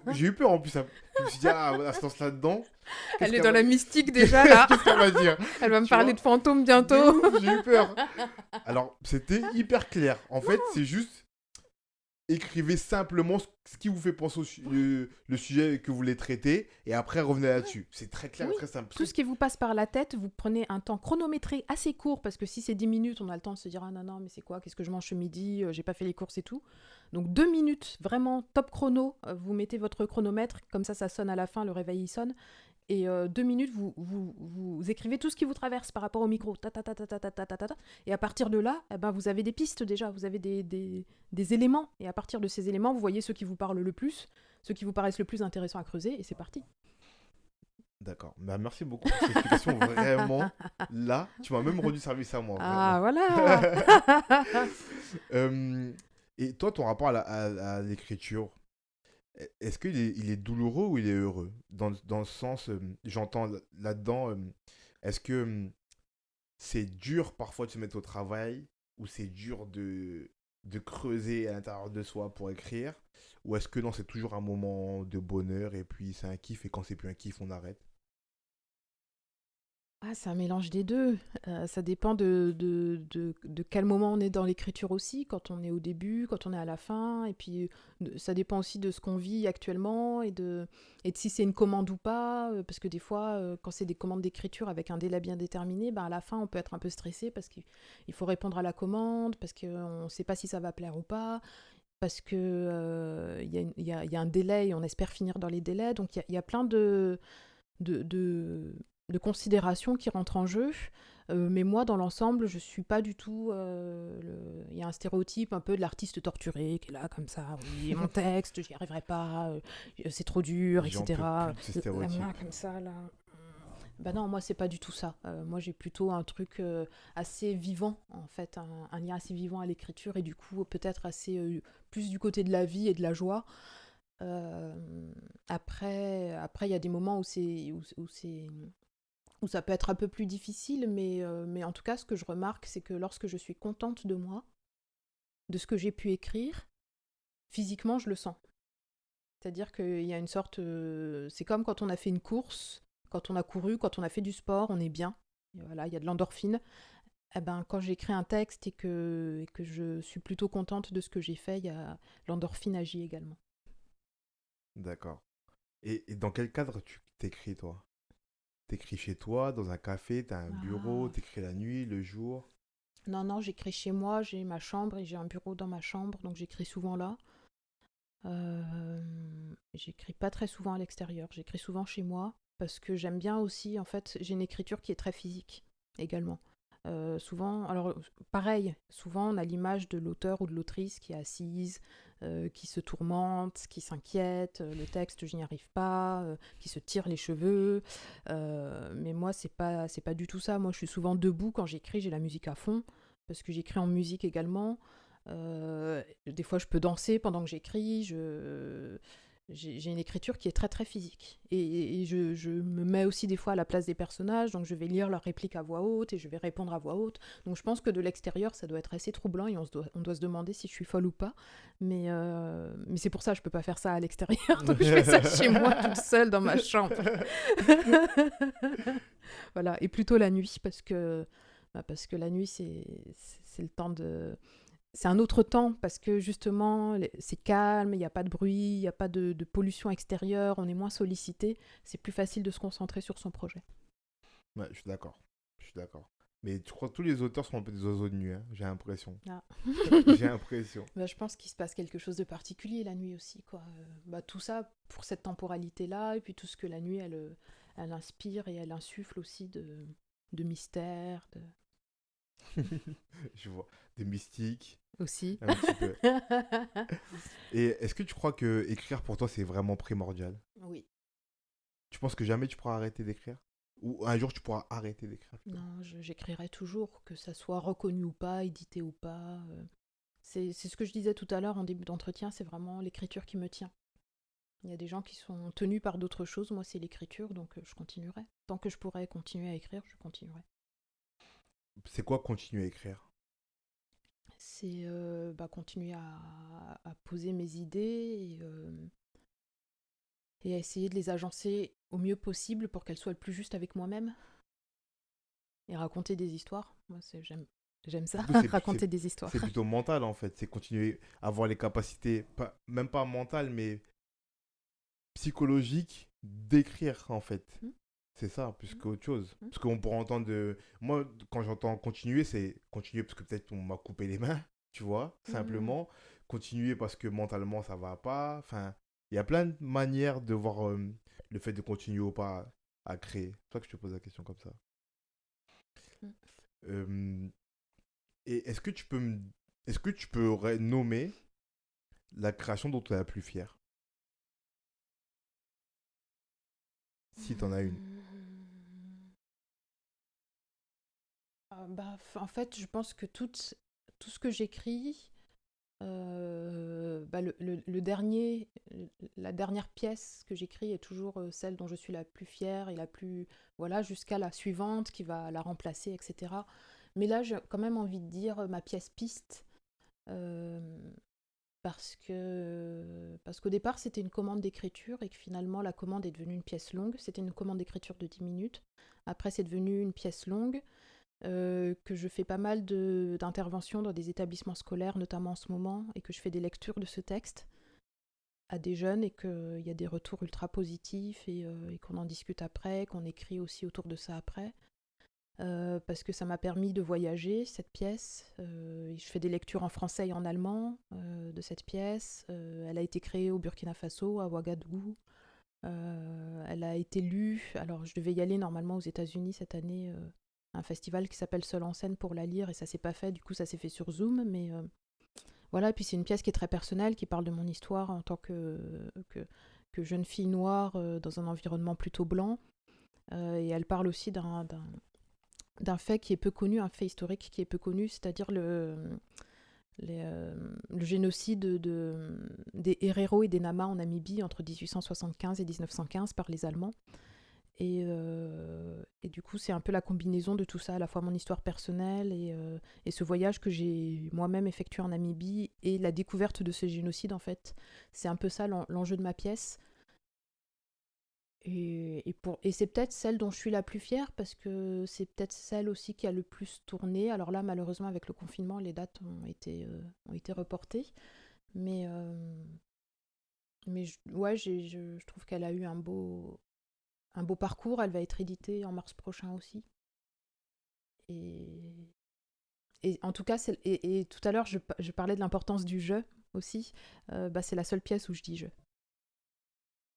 j'ai eu peur en plus. Je me suis dit, voilà, se lance là-dedans. Elle est dans la mystique déjà, là. Qu'est-ce qu'elle va dire? Elle va me Tu parler vois, de fantômes bientôt. de ouf, j'ai eu peur. Alors, c'était hyper clair. En fait, c'est juste écrivez simplement ce qui vous fait penser le sujet que vous voulez traiter et après revenez là-dessus. C'est très clair, Oui, très simple. tout ce qui vous passe par la tête, vous prenez un temps chronométré assez court parce que si c'est 10 minutes, on a le temps de se dire ah non, mais c'est quoi? Qu'est-ce que je mange ce midi? J'ai pas fait les courses et tout. Donc 2 minutes, vraiment top chrono. Vous mettez votre chronomètre, comme ça sonne à la fin, le réveil il sonne. Et 2 minutes, vous écrivez tout ce qui vous traverse par rapport au micro. Ta, ta, ta, ta, ta, ta, ta, ta, ta. Et à partir de là, eh ben, vous avez des pistes déjà, vous avez des éléments. Et à partir de ces éléments, vous voyez ceux qui vous parlent le plus, ceux qui vous paraissent le plus intéressants à creuser, et c'est parti. D'accord. Bah, merci beaucoup pour cette explication. Vraiment, là, tu m'as même rendu service à moi. Ah, Vraiment. voilà. Et toi, ton rapport à l'écriture, est-ce qu'il est douloureux ou il est heureux? Dans le sens, j'entends là-dedans, est-ce que c'est dur parfois de se mettre au travail ou c'est dur de creuser à l'intérieur de soi pour écrire? Ou est-ce que non, c'est toujours un moment de bonheur et puis c'est un kiff et quand c'est plus un kiff, on arrête? Ah, c'est un mélange des deux. Ça dépend de quel moment on est dans l'écriture aussi, quand on est au début, quand on est à la fin, et puis ça dépend aussi de ce qu'on vit actuellement et de si c'est une commande ou pas, parce que des fois, quand c'est des commandes d'écriture avec un délai bien déterminé, ben à la fin, on peut être un peu stressé parce qu'il faut répondre à la commande, parce qu'on ne sait pas si ça va plaire ou pas, parce que il y a un délai et on espère finir dans les délais, donc il y a plein de, de, de considérations qui rentrent en jeu. Mais moi, dans l'ensemble, je suis pas du tout... Il y a un stéréotype un peu de l'artiste torturé qui est là, comme ça, oui, mon texte, j'y arriverai pas, c'est trop dur, J'en peux etc. plus de ces La stéréotypes. main comme ça, là. Bah non, moi, c'est pas du tout ça. Moi, j'ai plutôt un truc assez vivant, en fait, un lien assez vivant à l'écriture, et du coup, peut-être assez plus du côté de la vie et de la joie. Après, il y a des moments où ça peut être un peu plus difficile, mais en tout cas, ce que je remarque, c'est que lorsque je suis contente de moi, de ce que j'ai pu écrire, physiquement, je le sens. C'est-à-dire qu'il y a une sorte... c'est comme quand on a fait une course, quand on a couru, quand on a fait du sport, on est bien. Et voilà, il y a de l'endorphine. Eh ben, quand j'écris un texte et que je suis plutôt contente de ce que j'ai fait, l'endorphine agit également. D'accord. Et dans quel cadre tu t'écris, toi? T'écris chez toi, dans un café, t'as un bureau, Ah. t'écris la nuit, le jour? Non, j'écris chez moi, j'ai ma chambre et j'ai un bureau dans ma chambre, donc j'écris souvent là. J'écris pas très souvent à l'extérieur, j'écris souvent chez moi parce que j'aime bien aussi, en fait, j'ai une écriture qui est très physique également. Souvent, alors pareil, souvent on a l'image de l'auteur ou de l'autrice qui est assise, qui se tourmente, qui s'inquiète, le texte je n'y arrive pas, qui se tire les cheveux. Mais moi c'est pas du tout ça. Moi je suis souvent debout quand j'écris, j'ai la musique à fond parce que j'écris en musique également. Des fois je peux danser pendant que j'écris. J'ai une écriture qui est très très physique et je me mets aussi des fois à la place des personnages, donc je vais lire leurs répliques à voix haute et je vais répondre à voix haute, donc je pense que de l'extérieur ça doit être assez troublant et on doit se demander si je suis folle ou pas, mais c'est pour ça que je peux pas faire ça à l'extérieur, donc je fais ça chez moi toute seule dans ma chambre. Voilà, et plutôt la nuit parce que la nuit c'est le temps de... C'est un autre temps parce que justement, c'est calme, il n'y a pas de bruit, il n'y a pas de pollution extérieure, on est moins sollicité, c'est plus facile de se concentrer sur son projet. Ouais, je suis d'accord. Je suis d'accord. Mais tu crois que tous les auteurs sont un peu des oiseaux de nuit, hein, j'ai l'impression. Ah. J'ai l'impression. Bah, je pense qu'il se passe quelque chose de particulier la nuit aussi, quoi. Tout ça pour cette temporalité-là, et puis tout ce que la nuit, elle inspire et elle insuffle aussi de mystère. Je vois. Des mystiques, aussi. un petit peu. Et est-ce que tu crois que écrire pour toi, c'est vraiment primordial? Oui. Tu penses que jamais tu pourras arrêter d'écrire? Ou un jour, tu pourras arrêter d'écrire plutôt? Non, j'écrirai toujours, que ça soit reconnu ou pas, édité ou pas. C'est ce que je disais tout à l'heure en début d'entretien, c'est vraiment l'écriture qui me tient. Il y a des gens qui sont tenus par d'autres choses, moi c'est l'écriture, donc je continuerai. Tant que je pourrai continuer à écrire, je continuerai. C'est quoi continuer à écrire? C'est continuer à poser mes idées et à essayer de les agencer au mieux possible pour qu'elles soient le plus justes avec moi-même et raconter des histoires. Moi j'aime ça, Du coup, raconter des histoires. c'est plutôt mental en fait. C'est continuer à avoir les capacités, même pas mentales, mais psychologiques d'écrire en fait. Hmm. C'est ça, plus Hmm. qu'autre chose. Hmm. Parce qu'on pourrait entendre de. Moi, quand j'entends continuer, c'est continuer parce que peut-être on m'a coupé les mains, tu vois, Hmm. simplement. Continuer parce que mentalement ça va pas. Enfin, il y a plein de manières de voir le fait de continuer ou pas à créer. C'est pour ça que je te pose la question comme ça. Hmm. Euh, et est-ce que tu peux nommer la création dont tu es la plus fière, si tu en as une? En fait, je pense que tout ce que j'écris, la dernière pièce que j'écris est toujours celle dont je suis la plus fière et la plus, voilà, jusqu'à la suivante qui va la remplacer, etc. Mais là, j'ai quand même envie de dire ma pièce piste, euh, parce qu'au départ, c'était une commande d'écriture et que finalement, la commande est devenue une pièce longue. C'était une commande d'écriture de 10 minutes. Après, c'est devenu une pièce longue. Que je fais pas mal d'interventions dans des établissements scolaires, notamment en ce moment, et que je fais des lectures de ce texte à des jeunes et qu'il y a des retours ultra positifs et qu'on en discute après, qu'on écrit aussi autour de ça après. Parce que ça m'a permis de voyager, cette pièce. Je fais des lectures en français et en allemand de cette pièce. Elle a été créée au Burkina Faso, à Ouagadougou. Elle a été lue, alors je devais y aller normalement aux États-Unis cette année, un festival qui s'appelle Seul en scène pour la lire, et ça s'est pas fait, du coup ça s'est fait sur Zoom, mais voilà, et puis c'est une pièce qui est très personnelle, qui parle de mon histoire en tant que jeune fille noire dans un environnement plutôt blanc, et elle parle aussi d'un fait qui est peu connu, un fait historique qui est peu connu, c'est-à-dire le génocide des Herero et des Nama en Namibie entre 1875 et 1915 par les Allemands. Et du coup, c'est un peu la combinaison de tout ça, à la fois mon histoire personnelle et ce voyage que j'ai moi-même effectué en Namibie et la découverte de ce génocide, en fait. C'est un peu ça l'enjeu de ma pièce. Et c'est peut-être celle dont je suis la plus fière parce que c'est peut-être celle aussi qui a le plus tourné. Alors là, malheureusement, avec le confinement, les dates ont été reportées. Mais, ouais, je trouve qu'elle a eu un beau parcours. Elle va être éditée en mars prochain aussi. Et, et en tout cas, et tout à l'heure, je parlais de l'importance du jeu aussi. C'est la seule pièce où je dis je.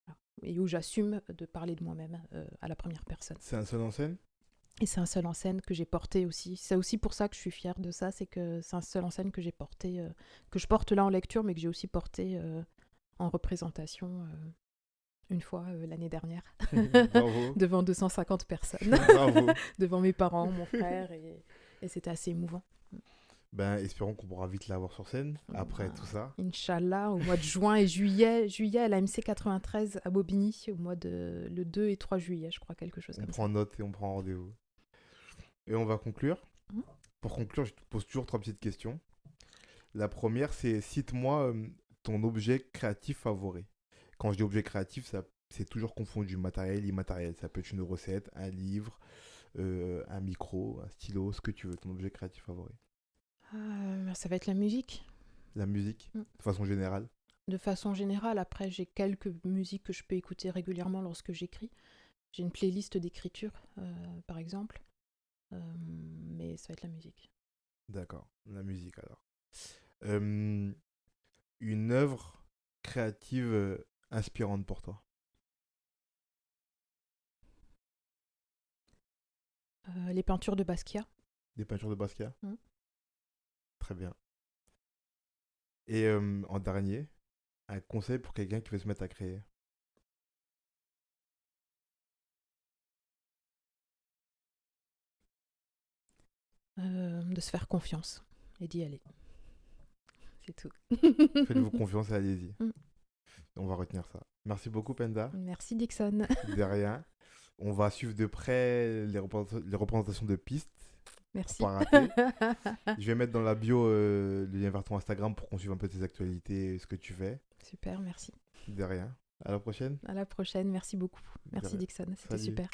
Voilà. Et où j'assume de parler de moi-même à la première personne. C'est un seul en scène? Et c'est un seul en scène que j'ai porté aussi. C'est aussi pour ça que je suis fière de ça, c'est que c'est un seul en scène que j'ai porté, que je porte là en lecture, mais que j'ai aussi porté en représentation une fois l'année dernière, Bravo. devant 250 personnes, Bravo. devant mes parents, mon frère, et c'était assez émouvant. Ben, espérons qu'on pourra vite la voir sur scène après tout ça. Inch'Allah, au mois de juin et juillet à la MC 93 à Bobigny, le 2 et 3 juillet, je crois, quelque chose On comme ça. prend note et on prend rendez-vous. Et on va conclure. Mhm. Pour conclure, je te pose toujours trois petites questions. La première, c'est cite-moi ton objet créatif favori. Quand je dis objet créatif, c'est toujours confondu matériel, immatériel. Ça peut être une recette, un livre, un micro, un stylo, ce que tu veux, ton objet créatif favori. Ça va être la musique. La musique, Mm. de façon générale. De façon générale, après, j'ai quelques musiques que je peux écouter régulièrement lorsque j'écris. J'ai une playlist d'écriture, par exemple. Mais ça va être la musique. D'accord, la musique alors. Euh, une œuvre créative inspirante pour toi. Les peintures de Basquiat. Des peintures de Basquiat. Mm. Très bien. Et en dernier, un conseil pour quelqu'un qui veut se mettre à créer. De se faire confiance et d'y aller. C'est tout. Faites-vous confiance et allez-y. Mm. On va retenir ça. Merci beaucoup, Penda. Merci Dixon. De rien. On va suivre de près les représentations de pistes. Merci. Pas rater. Je vais mettre dans la bio le lien vers ton Instagram pour qu'on suive un peu tes actualités, ce que tu fais. Super, merci. De rien. À la prochaine. À la prochaine, merci beaucoup. Merci rien. Dixon, c'était Salut. super.